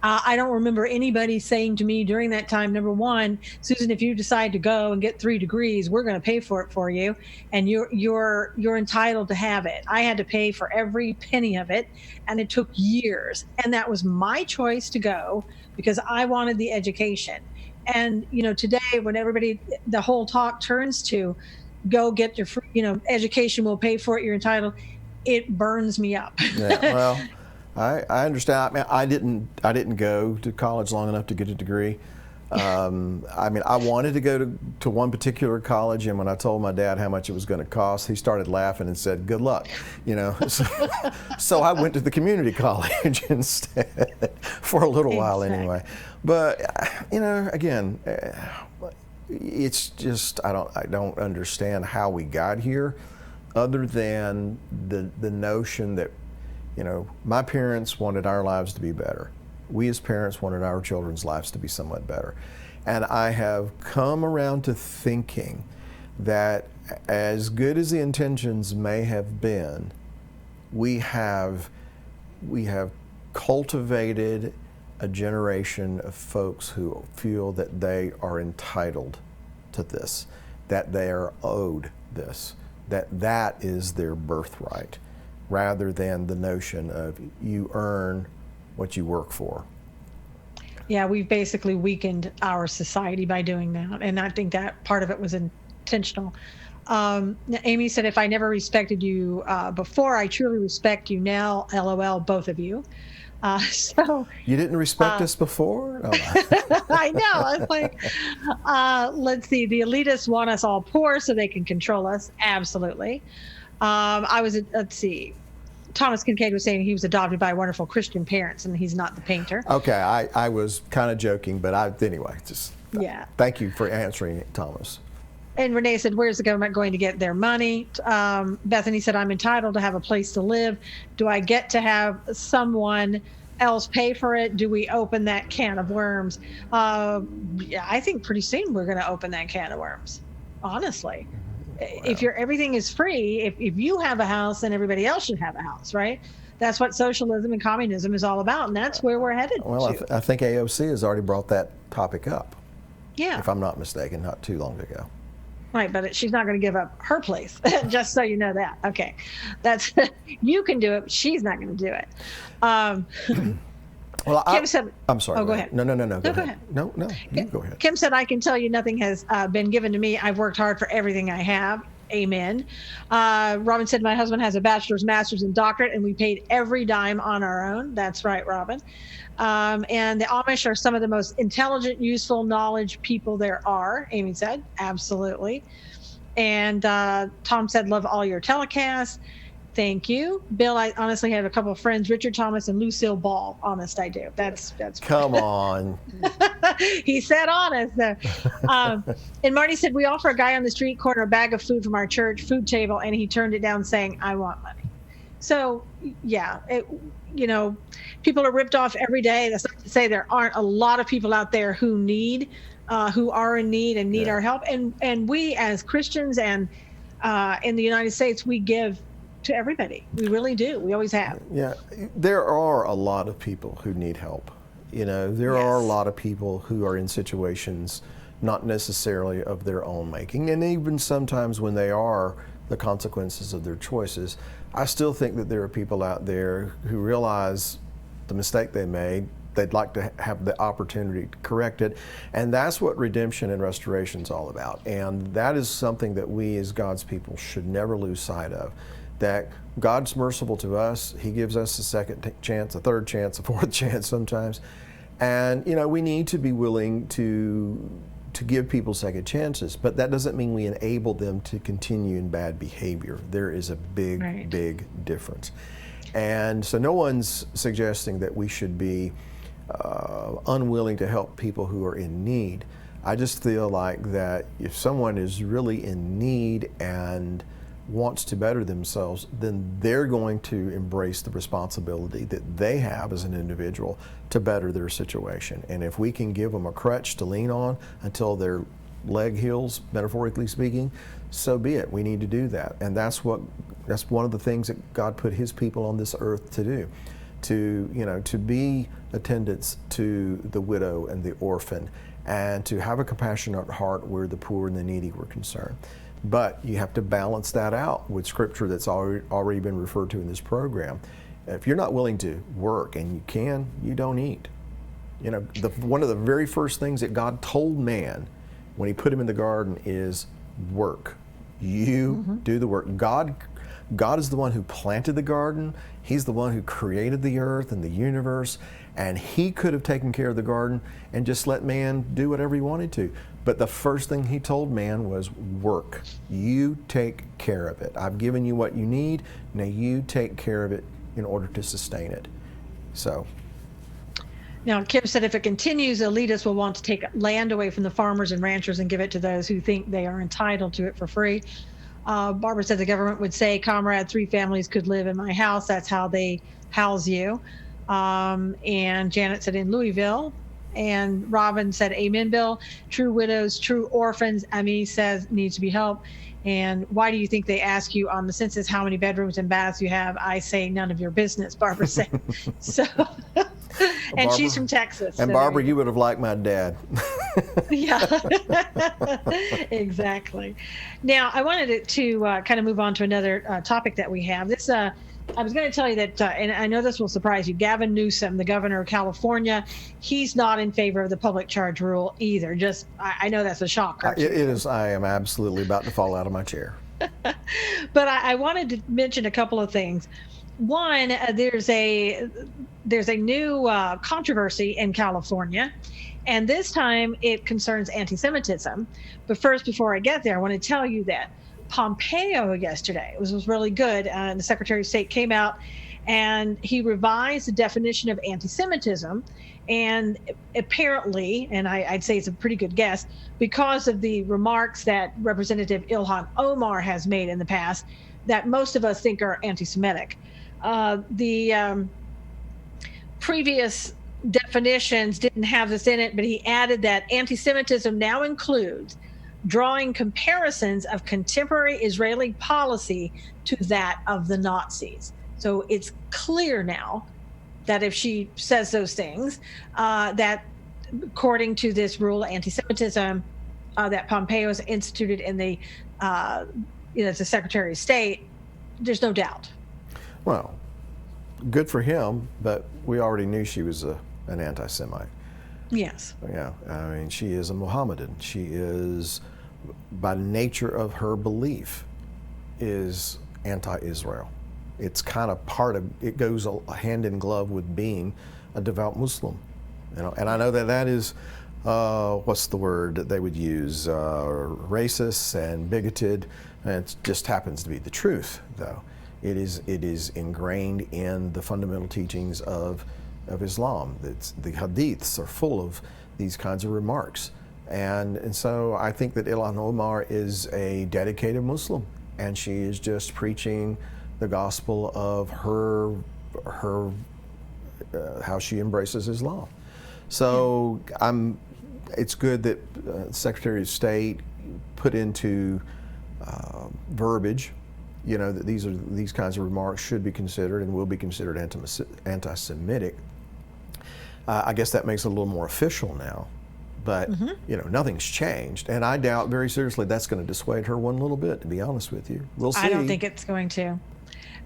I don't remember anybody saying to me during that time, number one, Susan, if you decide to go and get 3 degrees, we're going to pay for it for you, and you're entitled to have it. I had to pay for every penny of it, and it took years. And that was my choice to go because I wanted the education. And, you know, today when the whole talk turns to go get your free, you know, education, will pay for it, you're entitled, it burns me up. Yeah, well, I understand. I mean, I didn't go to college long enough to get a degree. I mean, I wanted to go to one particular college, and when I told my dad how much it was going to cost, he started laughing and said, "Good luck," you know. So I went to the community college instead for a little while anyway. But you know, again, it's just I don't understand how we got here, other than the notion that, you know, my parents wanted our lives to be better. We as parents wanted our children's lives to be somewhat better. And I have come around to thinking that as good as the intentions may have been, we have cultivated a generation of folks who feel that they are entitled to this, that they are owed this, that is their birthright, rather than the notion of you earn what you work for. Yeah, we've basically weakened our society by doing that, and I think that part of it was intentional. Amy said, if I never respected you before, I truly respect you now. LOL, both of you. So you didn't respect us before? Oh. I know. It's like, let's see. The elitists want us all poor so they can control us. Absolutely. Let's see. Thomas Kincaid was saying he was adopted by wonderful Christian parents, and he's not the painter. Okay, I was kind of joking, but anyway, just yeah. Thank you for answering it, Thomas. And Renee said, where's the government going to get their money? Bethany said, I'm entitled to have a place to live. Do I get to have someone else pay for it? Do we open that can of worms? Yeah, I think pretty soon we're going to open that can of worms, honestly. Wow. If everything is free, if you have a house, then everybody else should have a house, right? That's what socialism and communism is all about, and that's where we're headed. Well, I think AOC has already brought that topic up. Yeah. If I'm not mistaken, not too long ago. Right, but she's not going to give up her place, just so you know that. Okay, that's you can do it, but she's not going to do it. Well, Kim said, I'm sorry. Oh, go ahead. No, Go ahead. No, you go ahead. Kim said, I can tell you nothing has been given to me. I've worked hard for everything I have. Amen. Robin said, my husband has a bachelor's, master's, and doctorate, and we paid every dime on our own. That's right, Robin. And the Amish are some of the most intelligent, useful, knowledge people there are, Amy said. Absolutely. And Tom said, love all your telecasts. Thank you. Bill, I honestly have a couple of friends, Richard Thomas and Lucille Ball. Honest, I do. That's Come on. He said honest. And Marty said, we offer a guy on the street corner a bag of food from our church food table, and he turned it down saying, I want money. So, yeah, people are ripped off every day. That's not to say there aren't a lot of people out there who are in need and need our help. And we as Christians and in the United States, we give to everybody. We really do. We always have. Yeah, there are a lot of people who need help. There are a lot of people who are in situations not necessarily of their own making. And even sometimes when they are, the consequences of their choices. I still think that there are people out there who realize the mistake they made. They'd like to have the opportunity to correct it. And that's what redemption and restoration is all about. And that is something that we as God's people should never lose sight of. That God's merciful to us. He gives us a second chance, a third chance, a fourth chance sometimes. And, you know, we need to be willing to give people second chances. But that doesn't mean we enable them to continue in bad behavior. There is a big, big difference. And so no one's suggesting that we should be unwilling to help people who are in need. I just feel like that if someone is really in need and wants to better themselves, then they're going to embrace the responsibility that they have as an individual to better their situation. And if we can give them a crutch to lean on until their leg heals, metaphorically speaking, so be it. We need to do that. And that's one of the things that God put His people on this earth to do. To be attendants to the widow and the orphan, and to have a compassionate heart where the poor and the needy were concerned. But you have to balance that out with scripture that's already been referred to in this program. If you're not willing to work, and you don't eat. You know, one of the very first things that God told man when He put him in the garden is work. You do the work. God is the one who planted the garden. He's the one who created the earth and the universe, and He could have taken care of the garden and just let man do whatever he wanted to. But the first thing He told man was work. You take care of it. I've given you what you need. Now you take care of it in order to sustain it. So. Now, Kim said if it continues, elitists will want to take land away from the farmers and ranchers and give it to those who think they are entitled to it for free. Barbara said the government would say, comrade, 3 families could live in my house. That's how they house you. And Janet said in Louisville. And Robin said, amen, Bill. True widows, true orphans, Emmy says, needs to be helped. And why do you think they ask you on the census how many bedrooms and baths you have? I say none of your business, Barbara said. So, and Barbara, she's from Texas. And so Barbara, you would have liked my dad. Yeah, exactly. Now, I wanted to kind of move on to another topic that we have. This, I was going to tell you that, and I know this will surprise you, Gavin Newsom, the governor of California, he's not in favor of the public charge rule either. Just, I know that's a shocker. It is. I am absolutely about to fall out of my chair. But I wanted to mention a couple of things. One, there's a new controversy in California, and this time it concerns anti-Semitism. But first, before I get there, I want to tell you that Pompeo yesterday was really good. And the Secretary of State came out and he revised the definition of anti-Semitism. And apparently, and I'd say it's a pretty good guess, because of the remarks that Representative Ilhan Omar has made in the past, that most of us think are anti-Semitic. The previous definitions didn't have this in it, but he added that anti-Semitism now includes drawing comparisons of contemporary Israeli policy to that of the Nazis. So it's clear now that if she says those things, that according to this rule, anti-Semitism that Pompeo has instituted in the, as the Secretary of State, there's no doubt. Well, good for him, but we already knew she was an anti-Semite. Yes. Yeah, I mean, she is a Mohammedan. She is, by nature of her belief, is anti-Israel. It's kind of it goes hand in glove with being a devout Muslim. And I know that is, what's the word that they would use, racist and bigoted, and it just happens to be the truth, though. It is ingrained in the fundamental teachings of Islam. The hadiths are full of these kinds of remarks. And so I think that Ilhan Omar is a dedicated Muslim, and she is just preaching the gospel of her how she embraces Islam. So it's good that Secretary of State put into verbiage, that these kinds of remarks should be considered and will be considered anti-Semitic. I guess that makes it a little more official now. But nothing's changed, and I doubt very seriously that's going to dissuade her one little bit. To be honest with you, we'll see. I don't think it's going to.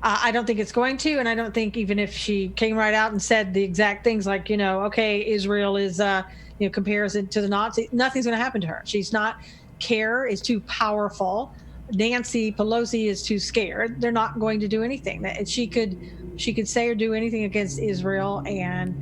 I don't think it's going to, and I don't think even if she came right out and said the exact things like, okay, Israel is, compares it to the Nazis, nothing's going to happen to her. She's not. CARE is too powerful. Nancy Pelosi is too scared. They're not going to do anything. She could say or do anything against Israel, and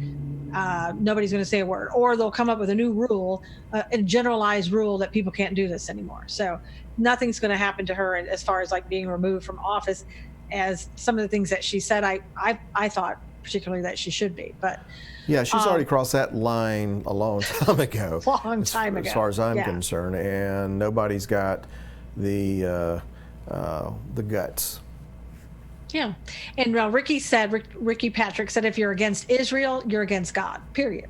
nobody's going to say a word. Or they'll come up with a new rule, a generalized rule that people can't do this anymore. So nothing's going to happen to her as far as like being removed from office, as some of the things that she said. I thought particularly that she should be, but yeah, she's already crossed that line a long time ago. As far as I'm concerned, and nobody's got the guts. Yeah, and Ricky Patrick said, if you're against Israel, you're against God. Period.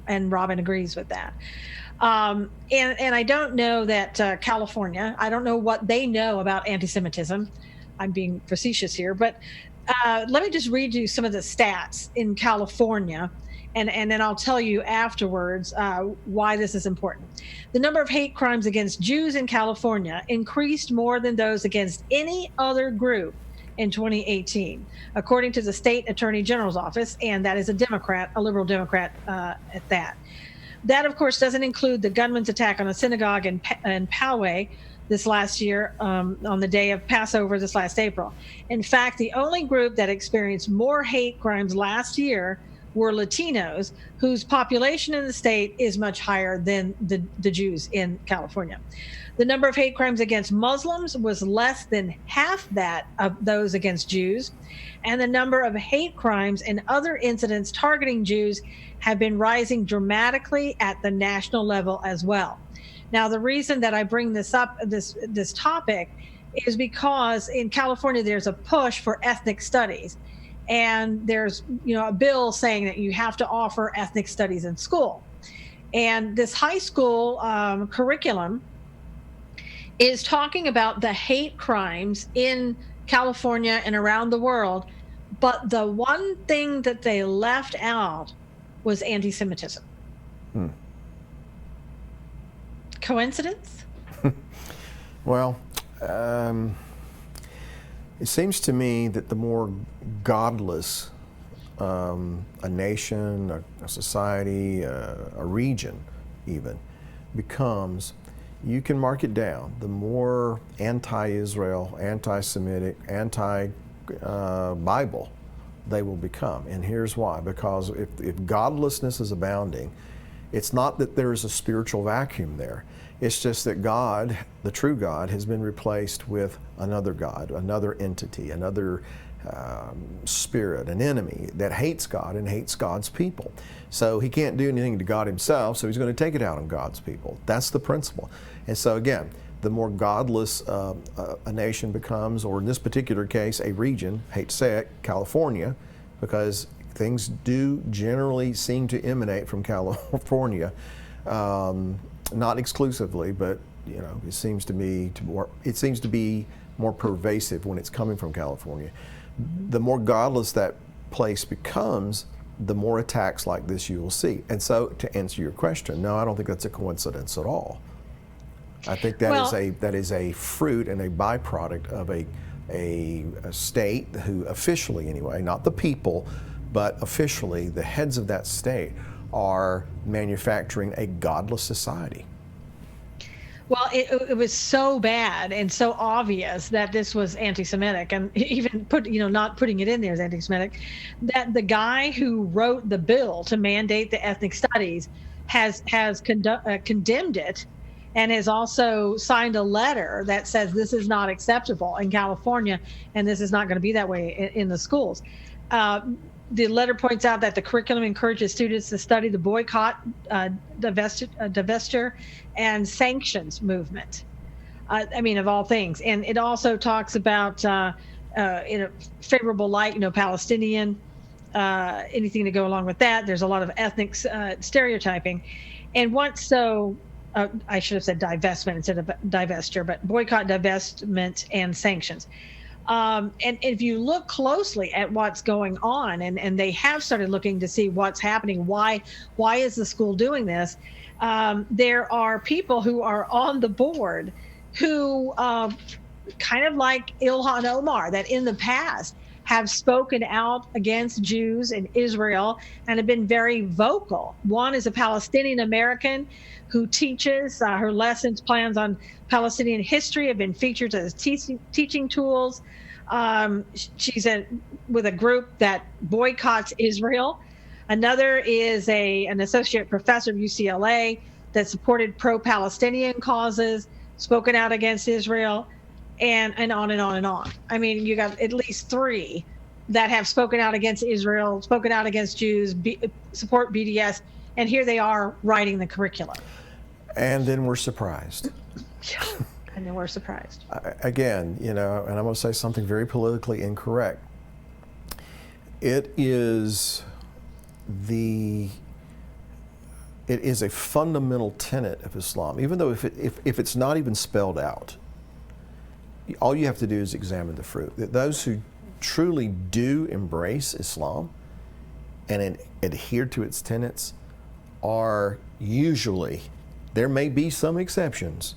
And Robin agrees with that. And I don't know that California. I don't know what they know about anti-Semitism. I'm being facetious here, but let me just read you some of the stats in California, and then I'll tell you afterwards why this is important. The number of hate crimes against Jews in California increased more than those against any other group in 2018, according to the state attorney general's office, and that is a liberal Democrat at that. That, of course, doesn't include the gunman's attack on a synagogue in Poway this last year, on the day of Passover this last April. In fact, the only group that experienced more hate crimes last year were Latinos, whose population in the state is much higher than the Jews in California. The number of hate crimes against Muslims was less than half that of those against Jews, and the number of hate crimes and other incidents targeting Jews have been rising dramatically at the national level as well. Now, the reason that I bring this up, this topic, is because in California there's a push for ethnic studies, and there's a bill saying that you have to offer ethnic studies in school, and this high school curriculum is talking about the hate crimes in California and around the world, but the one thing that they left out was anti-Semitism. Coincidence? Well, it seems to me that the more godless a nation, a society, a region even becomes, you can mark it down. The more anti-Israel, anti-Semitic, anti-Bible they will become. And here's why. Because if godlessness is abounding, it's not that there is a spiritual vacuum there. It's just that God, the true God, has been replaced with another God, another entity, another spirit, an enemy that hates God and hates God's people. So he can't do anything to God himself, so he's going to take it out on God's people. That's the principle. And so again, the more godless a nation becomes, or in this particular case, a region, hate to say it, California, because things do generally seem to emanate from California, not exclusively, but it seems to be more pervasive when it's coming from California. The more godless that place becomes, the more attacks like this you will see. And so, to answer your question, no, I don't think that's a coincidence at all. I think that is a fruit and a byproduct of a state who officially, anyway, not the people, but officially the heads of that state are manufacturing a godless society. Well, it was so bad and so obvious that this was anti-Semitic, and even not putting it in there as anti-Semitic, that the guy who wrote the bill to mandate the ethnic studies has condemned it, and has also signed a letter that says this is not acceptable in California, and this is not going to be that way in the schools. The letter points out that the curriculum encourages students to study the boycott, divestiture, and sanctions movement. Of all things. And it also talks about, in a favorable light, Palestinian, anything to go along with that. There's a lot of ethnic stereotyping. And I should have said divestment instead of divestiture, but boycott, divestment, and sanctions. And if you look closely at what's going on, and they have started looking to see what's happening, why is the school doing this? There are people who are on the board who, kind of like Ilhan Omar, that in the past have spoken out against Jews in Israel and have been very vocal. One is a Palestinian American who teaches, her lessons, plans on Palestinian history have been featured as teaching tools. She's with a group that boycotts Israel. Another is an associate professor of UCLA that supported pro-Palestinian causes, spoken out against Israel, and on and on and on. I mean, you got at least three that have spoken out against Israel, spoken out against Jews, support BDS, and here they are writing the curriculum. And then we're surprised. And then we're surprised. Again, and I'm going to say something very politically incorrect. It is a fundamental tenet of Islam, even though if it's not even spelled out. All you have to do is examine the fruit. Those who truly do embrace Islam and adhere to its tenets are usually, there may be some exceptions,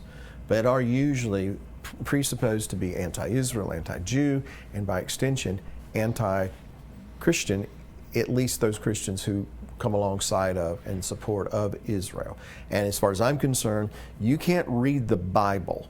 but are usually presupposed to be anti-Israel, anti-Jew, and by extension, anti-Christian, at least those Christians who come alongside of and support of Israel. And as far as I'm concerned, you can't read the Bible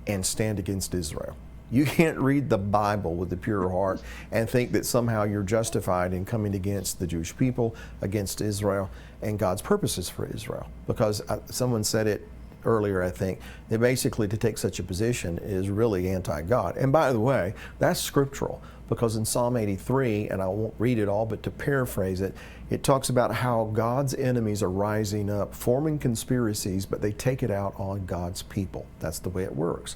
and stand against Israel. You can't read the Bible with a pure heart and think that somehow you're justified in coming against the Jewish people, against Israel, and God's purposes for Israel. Because someone said it earlier, I think, that basically to take such a position is really anti-God. And by the way, that's scriptural, because in Psalm 83, and I won't read it all, but to paraphrase it, it talks about how God's enemies are rising up, forming conspiracies, but they take it out on God's people. That's the way it works.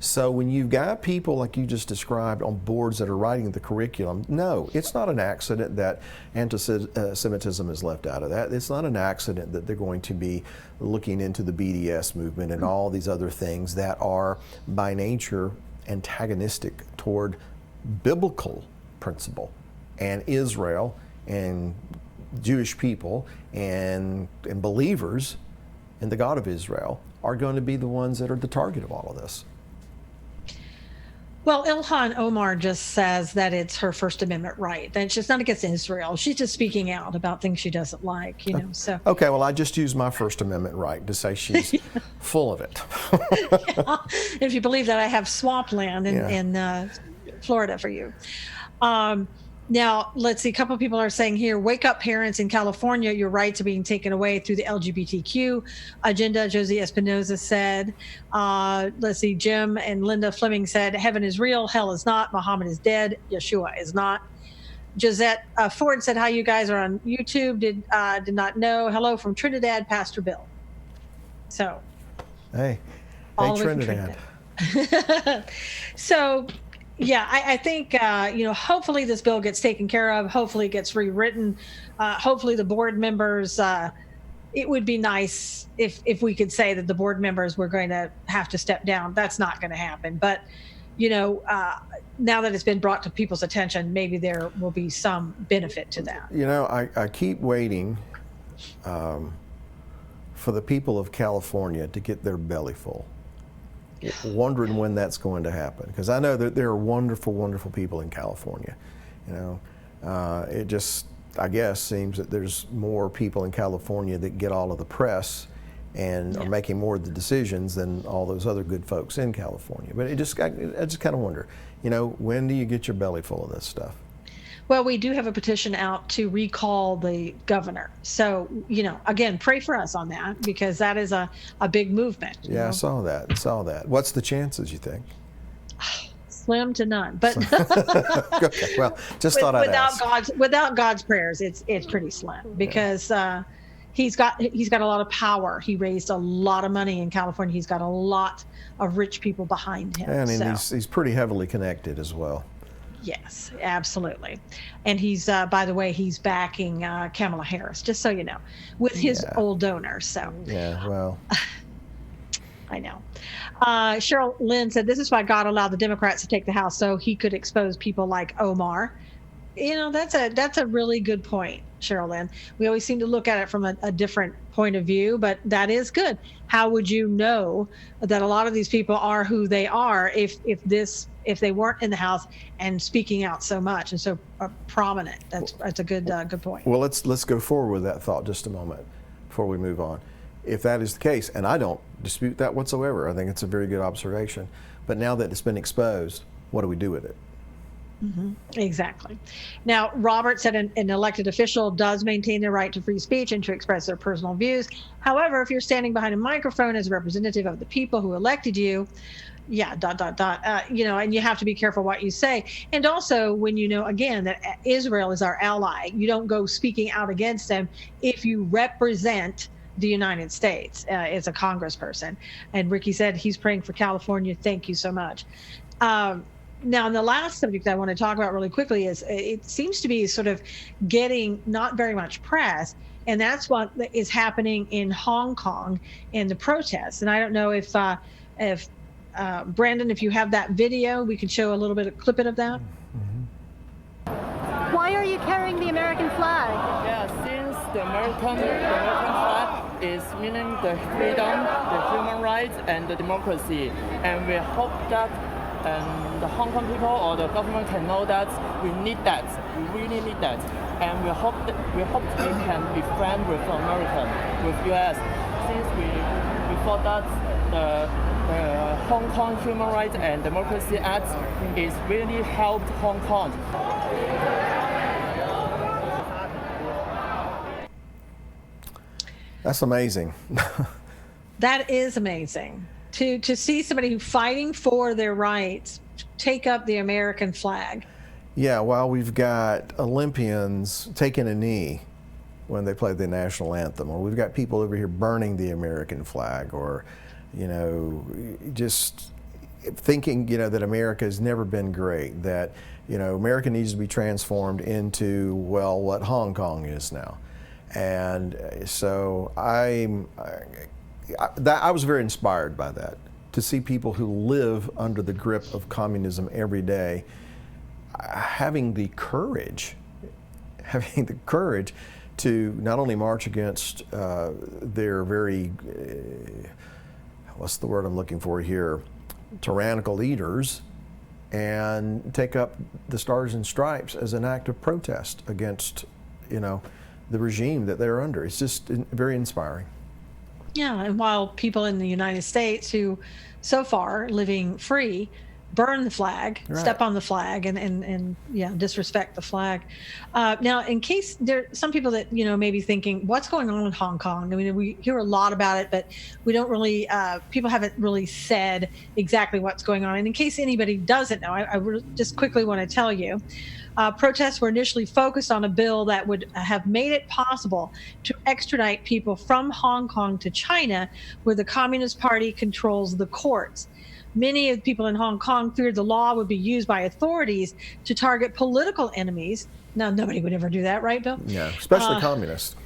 So when you've got people like you just described on boards that are writing the curriculum, no, it's not an accident that anti-Semitism is left out of that. It's not an accident that they're going to be looking into the BDS movement and all these other things that are by nature antagonistic toward biblical principle and Israel and Jewish people and believers in the God of Israel are going to be the ones that are the target of all of this. Well, Ilhan Omar just says that it's her First Amendment right. That she's not against Israel. She's just speaking out about things she doesn't like, so. Okay, well, I just used my First Amendment right to say she's full of it. Yeah. If you believe that, I have swampland in Florida for you. Now, let's see, a couple of people are saying here, wake up parents in California, your rights are being taken away through the LGBTQ agenda, Josie Espinoza said. Let's see, Jim and Linda Fleming said, heaven is real, hell is not, Muhammad is dead, Yeshua is not. Josette Ford said, hi, you guys are on YouTube, did not know. Hello from Trinidad, Pastor Bill. So. Hey Trinidad. So, yeah, I think, hopefully this bill gets taken care of. Hopefully it gets rewritten. Hopefully the board members, it would be nice if we could say that the board members were going to have to step down. That's not going to happen. But, now that it's been brought to people's attention, maybe there will be some benefit to that. I keep waiting for the people of California to get their belly full. Wondering when that's going to happen, because I know that there are wonderful, wonderful people in California. It just, I guess, seems that there's more people in California that get all of the press and are making more of the decisions than all those other good folks in California. But I just kind of wonder, when do you get your belly full of this stuff? Well, we do have a petition out to recall the governor. So, again, pray for us on that, because that is a big movement. Yeah, I saw that. What's the chances, you think? Slim to none. But okay, well, just thought I'd ask. Without God's prayers, it's pretty slim, because he's got a lot of power. He raised a lot of money in California. He's got a lot of rich people behind him. And he's pretty heavily connected as well. Yes, absolutely. And he's, by the way, he's backing Kamala Harris, just so you know, with his old donors. So yeah, well, I know. Cheryl Lynn said, this is why God allowed the Democrats to take the House, so he could expose people like Omar. That's a really good point, Cheryl Lynn. We always seem to look at it from a different point of view, but that is good. How would you know that a lot of these people are who they are if they weren't in the House and speaking out so much and so prominent? That's a good point. Well, let's go forward with that thought just a moment before we move on. If that is the case, and I don't dispute that whatsoever, I think it's a very good observation. But now that it's been exposed, what do we do with it? Mm-hmm. Exactly. Now, Robert said an elected official does maintain their right to free speech and to express their personal views. However, if you're standing behind a microphone as a representative of the people who elected you, and you have to be careful what you say. And also, when you know, again, that Israel is our ally, you don't go speaking out against them if you represent the United States as a congressperson. And Ricky said he's praying for California. Thank you so much. Now, and the last subject I want to talk about really quickly is it seems to be sort of getting not very much press, and that's what is happening in Hong Kong in the protests. And I don't know if Brandon, if you have that video, we could show a little bit of clip of that. Why are you carrying the American flag? Yeah, since the American flag is meaning the freedom, the human rights, and the democracy, and we hope that the Hong Kong people or the government can know that we need that. We really need that, and we hope we can be friends with America, with US, since we thought that the Hong Kong Human Rights and Democracy Act is really helped Hong Kong. That's amazing. That is amazing. To see somebody who's fighting for their rights take up the American flag. Yeah, while we've got Olympians taking a knee when they play the national anthem, or we've got people over here burning the American flag, or, just thinking, that America has never been great, that, America needs to be transformed into, what Hong Kong is now. And so I was very inspired by that, to see people who live under the grip of communism every day having the courage to not only march against their very, what's the word I'm looking for here, tyrannical leaders, and take up the Stars and Stripes as an act of protest against, the regime that they're under. It's just very inspiring. Yeah, and while people in the United States who so far living free burn the flag, right, step on the flag, and disrespect the flag. Now, in case there are some people that may be thinking, what's going on in Hong Kong? I mean, we hear a lot about it, but we don't really. People haven't really said exactly what's going on. And in case anybody doesn't know, I just quickly want to tell you. Protests were initially focused on a bill that would have made it possible to extradite people from Hong Kong to China, where the Communist Party controls the courts. Many of the people in Hong Kong feared the law would be used by authorities to target political enemies. Now, nobody would ever do that, right, Bill? Yeah, especially communists.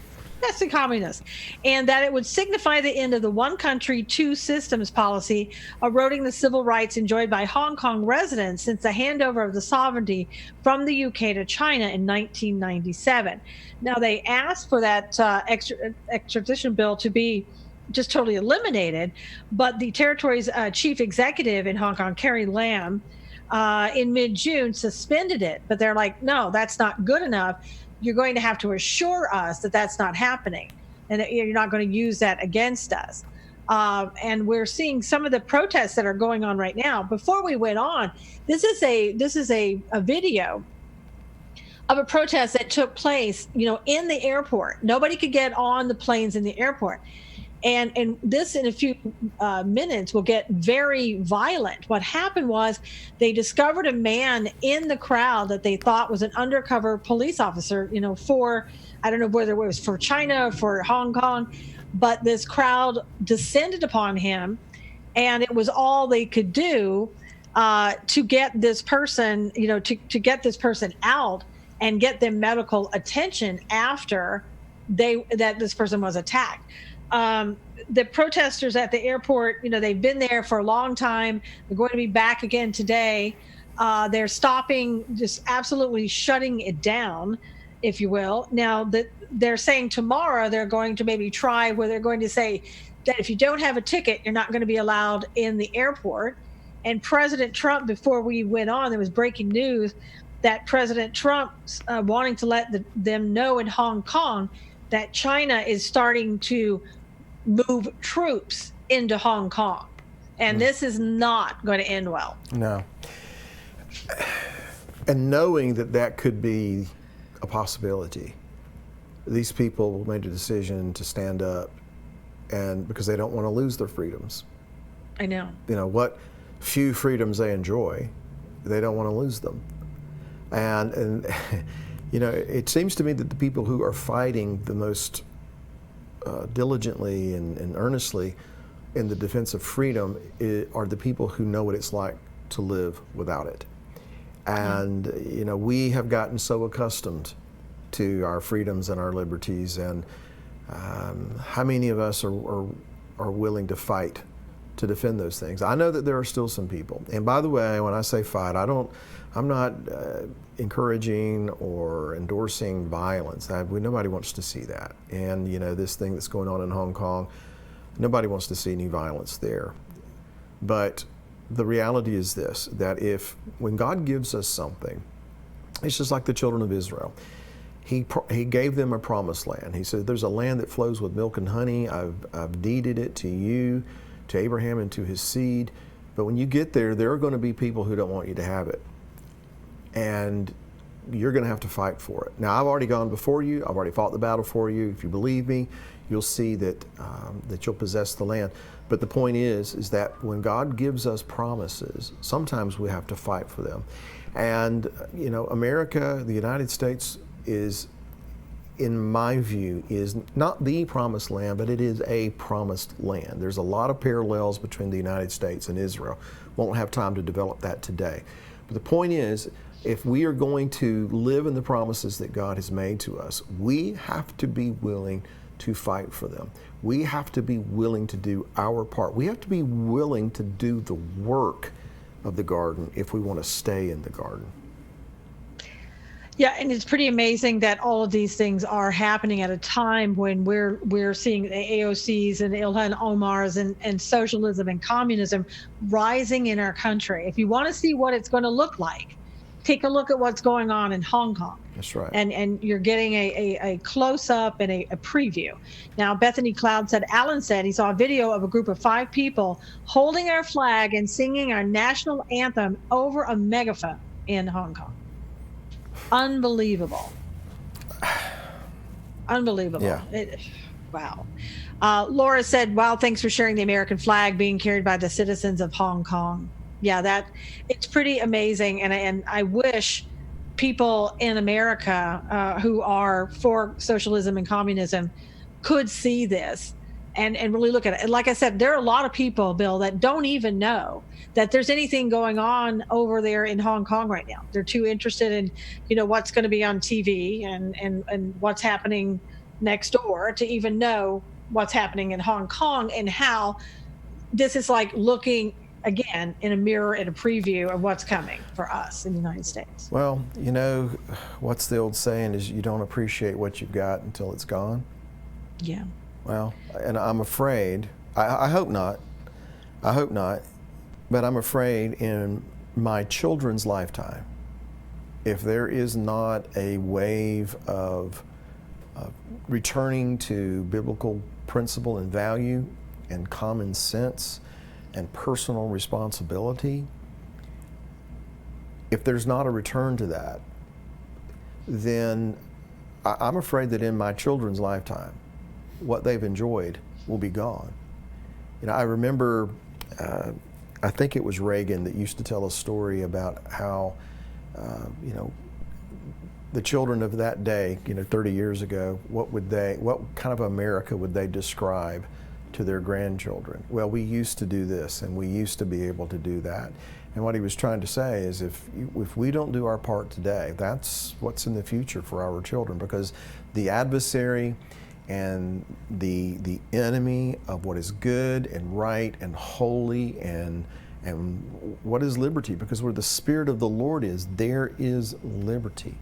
That's the communists. And that it would signify the end of the one country, two systems policy, eroding the civil rights enjoyed by Hong Kong residents since the handover of the sovereignty from the UK to China in 1997. Now, they asked for that extradition bill to be just totally eliminated, but the territory's chief executive in Hong Kong, Carrie Lam, in mid-June suspended it. But they're like, no, that's not good enough. You're going to have to assure us that that's not happening and that you're not going to use that against us. And we're seeing some of the protests that are going on right now. Before we went on, this is a video of a protest that took place, in the airport. Nobody could get on the planes in the airport. And this, in a few minutes, will get very violent. What happened was they discovered a man in the crowd that they thought was an undercover police officer, for, I don't know whether it was for China or for Hong Kong, but this crowd descended upon him, and it was all they could do to get this person, to get this person out and get them medical attention after this person was attacked. the protesters at the airport, they've been there for a long time. They're going to be back again today. They're stopping, just absolutely shutting it down, if you will. Now, they're saying tomorrow they're going to maybe try where they're going to say that if you don't have a ticket, you're not going to be allowed in the airport. And President Trump, before we went on, there was breaking news that President Trump's wanting to let them know in Hong Kong that China is starting to move troops into Hong Kong. And this is not going to end well. No. And knowing that that could be a possibility, these people made a decision to stand up, and because they don't want to lose their freedoms. I know. What few freedoms they enjoy, they don't want to lose them. And it seems to me that the people who are fighting the most diligently and earnestly in the defense of freedom are the people who know what it's like to live without it. And we have gotten so accustomed to our freedoms and our liberties, and how many of us are willing to fight to defend those things? I know that there are still some people. And by the way, when I say fight, I'm not encouraging or endorsing violence. Nobody wants to see that. And this thing that's going on in Hong Kong, nobody wants to see any violence there. But the reality is this, that when God gives us something, it's just like the children of Israel. He gave them a promised land. He said, there's a land that flows with milk and honey. I've deeded it to you, to Abraham and to his seed. But when you get there are going to be people who don't want you to have it. And you're going to have to fight for it. Now, I've already gone before you. I've already fought the battle for you. If you believe me, you'll see that you'll possess the land. But the point is that when God gives us promises, sometimes we have to fight for them. And, America, the United States is, in my view, is not the promised land, but it is a promised land. There's a lot of parallels between the United States and Israel. Won't have time to develop that today. But the point is, if we are going to live in the promises that God has made to us, we have to be willing to fight for them. We have to be willing to do our part. We have to be willing to do the work of the garden if we want to stay in the garden. Yeah, and it's pretty amazing that all of these things are happening at a time when we're seeing the AOCs and Ilhan Omar's and socialism and communism rising in our country. If you want to see what it's going to look like, take a look at what's going on in Hong Kong. That's right. And you're getting a close-up and a preview. Now, Bethany Cloud said, Alan said he saw a video of a group of 5 people holding our flag and singing our national anthem over a megaphone in Hong Kong. Unbelievable. Unbelievable. Yeah. Wow. Laura said, wow, thanks for sharing the American flag being carried by the citizens of Hong Kong. Yeah, it's pretty amazing. And I wish people in America who are for socialism and communism could see this and really look at it. And like I said, there are a lot of people, Bill, that don't even know that there's anything going on over there in Hong Kong right now. They're too interested in, what's going to be on TV and what's happening next door to even know what's happening in Hong Kong and how this is like looking again in a mirror and a preview of what's coming for us in the United States. Well, what's the old saying is you don't appreciate what you've got until it's gone. Yeah. Well, and I'm afraid, I hope not, but I'm afraid in my children's lifetime, if there is not a wave of returning to biblical principle and value and common sense and personal responsibility, if there's not a return to that, then I'm afraid that in my children's lifetime, what they've enjoyed will be gone. I remember, I think it was Reagan that used to tell a story about how, the children of that day, 30 years ago, what kind of America would they describe to their grandchildren? Well, we used to do this and we used to be able to do that. And what he was trying to say is if we don't do our part today, that's what's in the future for our children, because the adversary and the enemy of what is good and right and holy and what is liberty, because where the Spirit of the Lord is, there is liberty.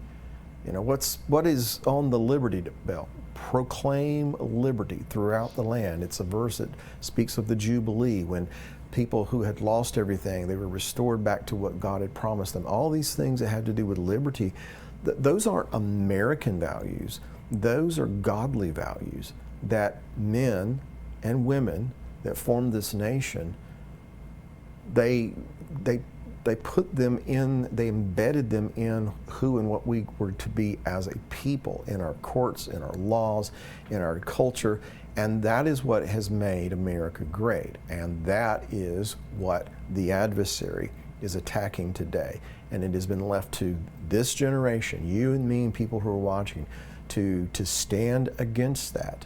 You know, what is on the liberty belt? Proclaim liberty throughout the land. It's a verse that speaks of the Jubilee, when people who had lost everything, they were restored back to what God had promised them. All these things that have to do with liberty, those aren't American values. Those are godly values that men and women that formed this nation, they put them in, they embedded them in who and what we were to be as a people, in our courts, in our laws, in our culture, and that is what has made America great, and that is what the adversary is attacking today. And it has been left to this generation, you and me and people who are watching, to stand against that.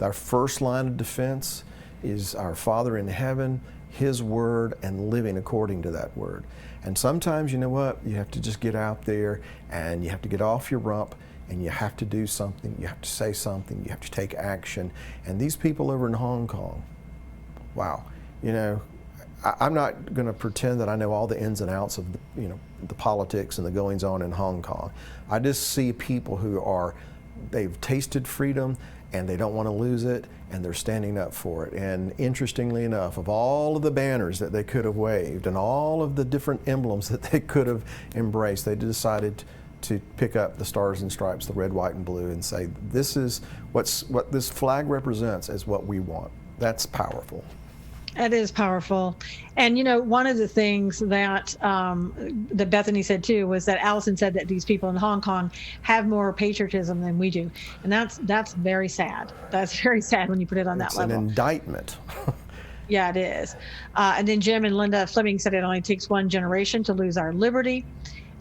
Our first line of defense is our Father in heaven, His Word, and living according to that Word. And sometimes, you know what, you have to just get out there and you have to get off your rump and you have to do something, you have to say something, you have to take action. And these people over in Hong Kong, wow, you know, I'm not going to pretend that I know all the ins and outs of the politics and the goings on in Hong Kong. I just see people who they've tasted freedom and they don't want to lose it, and they're standing up for it. And interestingly enough, of all of the banners that they could have waved and all of the different emblems that they could have embraced, they decided to pick up the stars and stripes, the red, white, and blue, and say, this is what this flag represents is what we want. That's powerful. It is powerful. And, you know, one of the things that that Bethany said too was that Allison said that these people in Hong Kong have more patriotism than we do. And that's very sad. That's very sad when you put it on that level. It's an indictment. Yeah, it is. And then Jim and Linda Fleming said it only takes one generation to lose our liberty.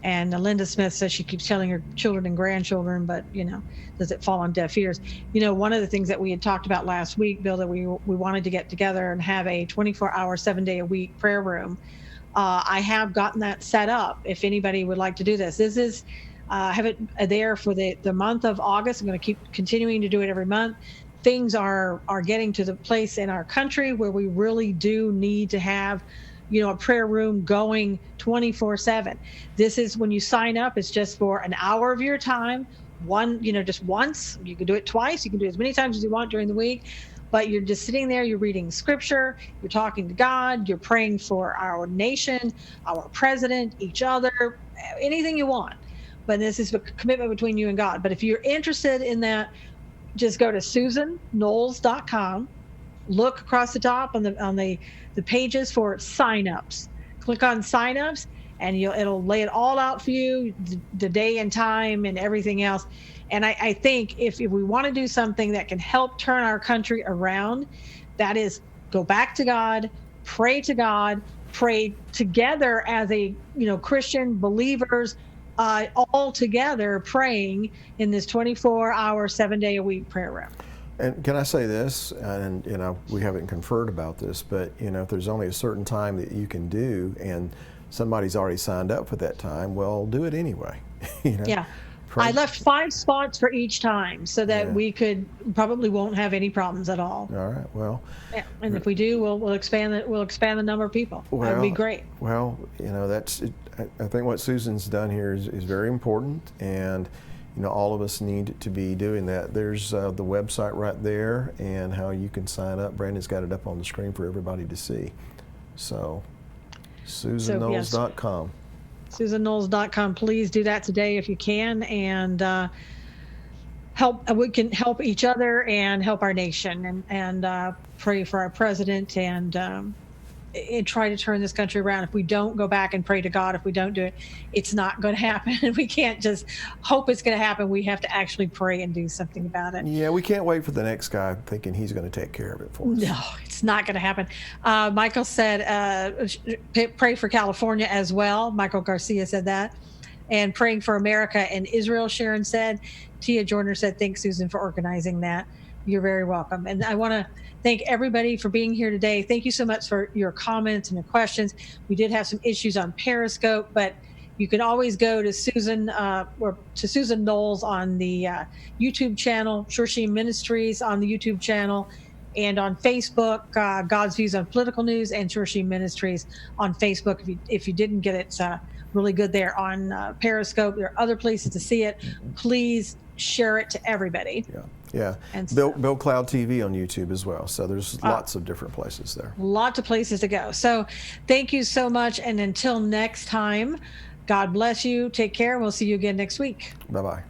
And Linda Smith says she keeps telling her children and grandchildren, but, you know, does it fall on deaf ears? You know, one of the things that we had talked about last week, Bill, that we wanted to get together and have a 24-hour, 7-day-a-week prayer room. I have gotten that set up if anybody would like to do this. This is, have it there for the month of August. I'm going to keep continuing to do it every month. Things are getting to the place in our country where we really do need to have, you know, a prayer room going 24/7. This is when you sign up, it's just for an hour of your time. Just once. You can do it twice. You can do it as many times as you want during the week. But you're just sitting there, you're reading scripture, you're talking to God, you're praying for our nation, our president, each other, anything you want. But this is a commitment between you and God. But if you're interested in that, just go to SusanKnowles.com. Look across the top on the pages for signups. Click on signups, and it'll lay it all out for you, the day and time and everything else. And I think if we want to do something that can help turn our country around, that is go back to God, pray together as a Christian believers, all together praying in this 24-hour, 7-day-a-week prayer room. And can I say this, and we haven't conferred about this, but if there's only a certain time that you can do and somebody's already signed up for that time, well, do it anyway. Yeah. I left 5 spots for each time so that we probably won't have any problems at all. All right. Well. Yeah. And if we do, we'll expand it. We'll expand the number of people. Well, that would be great. Well, that's it. I think what Susan's done here is very important, and all of us need to be doing that. There's the website right there and how you can sign up. Brandon's got it up on the screen for everybody to see. So, SusanKnowles.com. SusanKnowles.com. Please do that today if you can, and we can help each other and help our nation, and pray for our president and try to turn this country around. If we don't go back and pray to God, if we don't do it, it's not going to happen. We can't just hope it's going to happen. We have to actually pray and do something about it. Yeah, we can't wait for the next guy thinking he's going to take care of it for us. No, it's not going to happen. Michael said, pray for California as well. Michael Garcia said that. And praying for America and Israel, Sharon said. Tia Jordan said, thanks, Susan, for organizing that. You're very welcome. And I want to thank everybody for being here today. Thank you so much for your comments and your questions. We did have some issues on Periscope, but You can always go to Susan or to Susan Knowles on the YouTube channel, Shorsheen Ministries on the YouTube channel, and on Facebook, God's Views on Political News and Shorsheen Ministries on Facebook. If you didn't get it, it's really good there on Periscope. There are other places to see it. Please share it to everybody. Yeah. And Bill Cloud TV on YouTube as well. So there's lots of different places there. Lots of places to go. So thank you so much. And until next time, God bless you. Take care. We'll see you again next week. Bye-bye.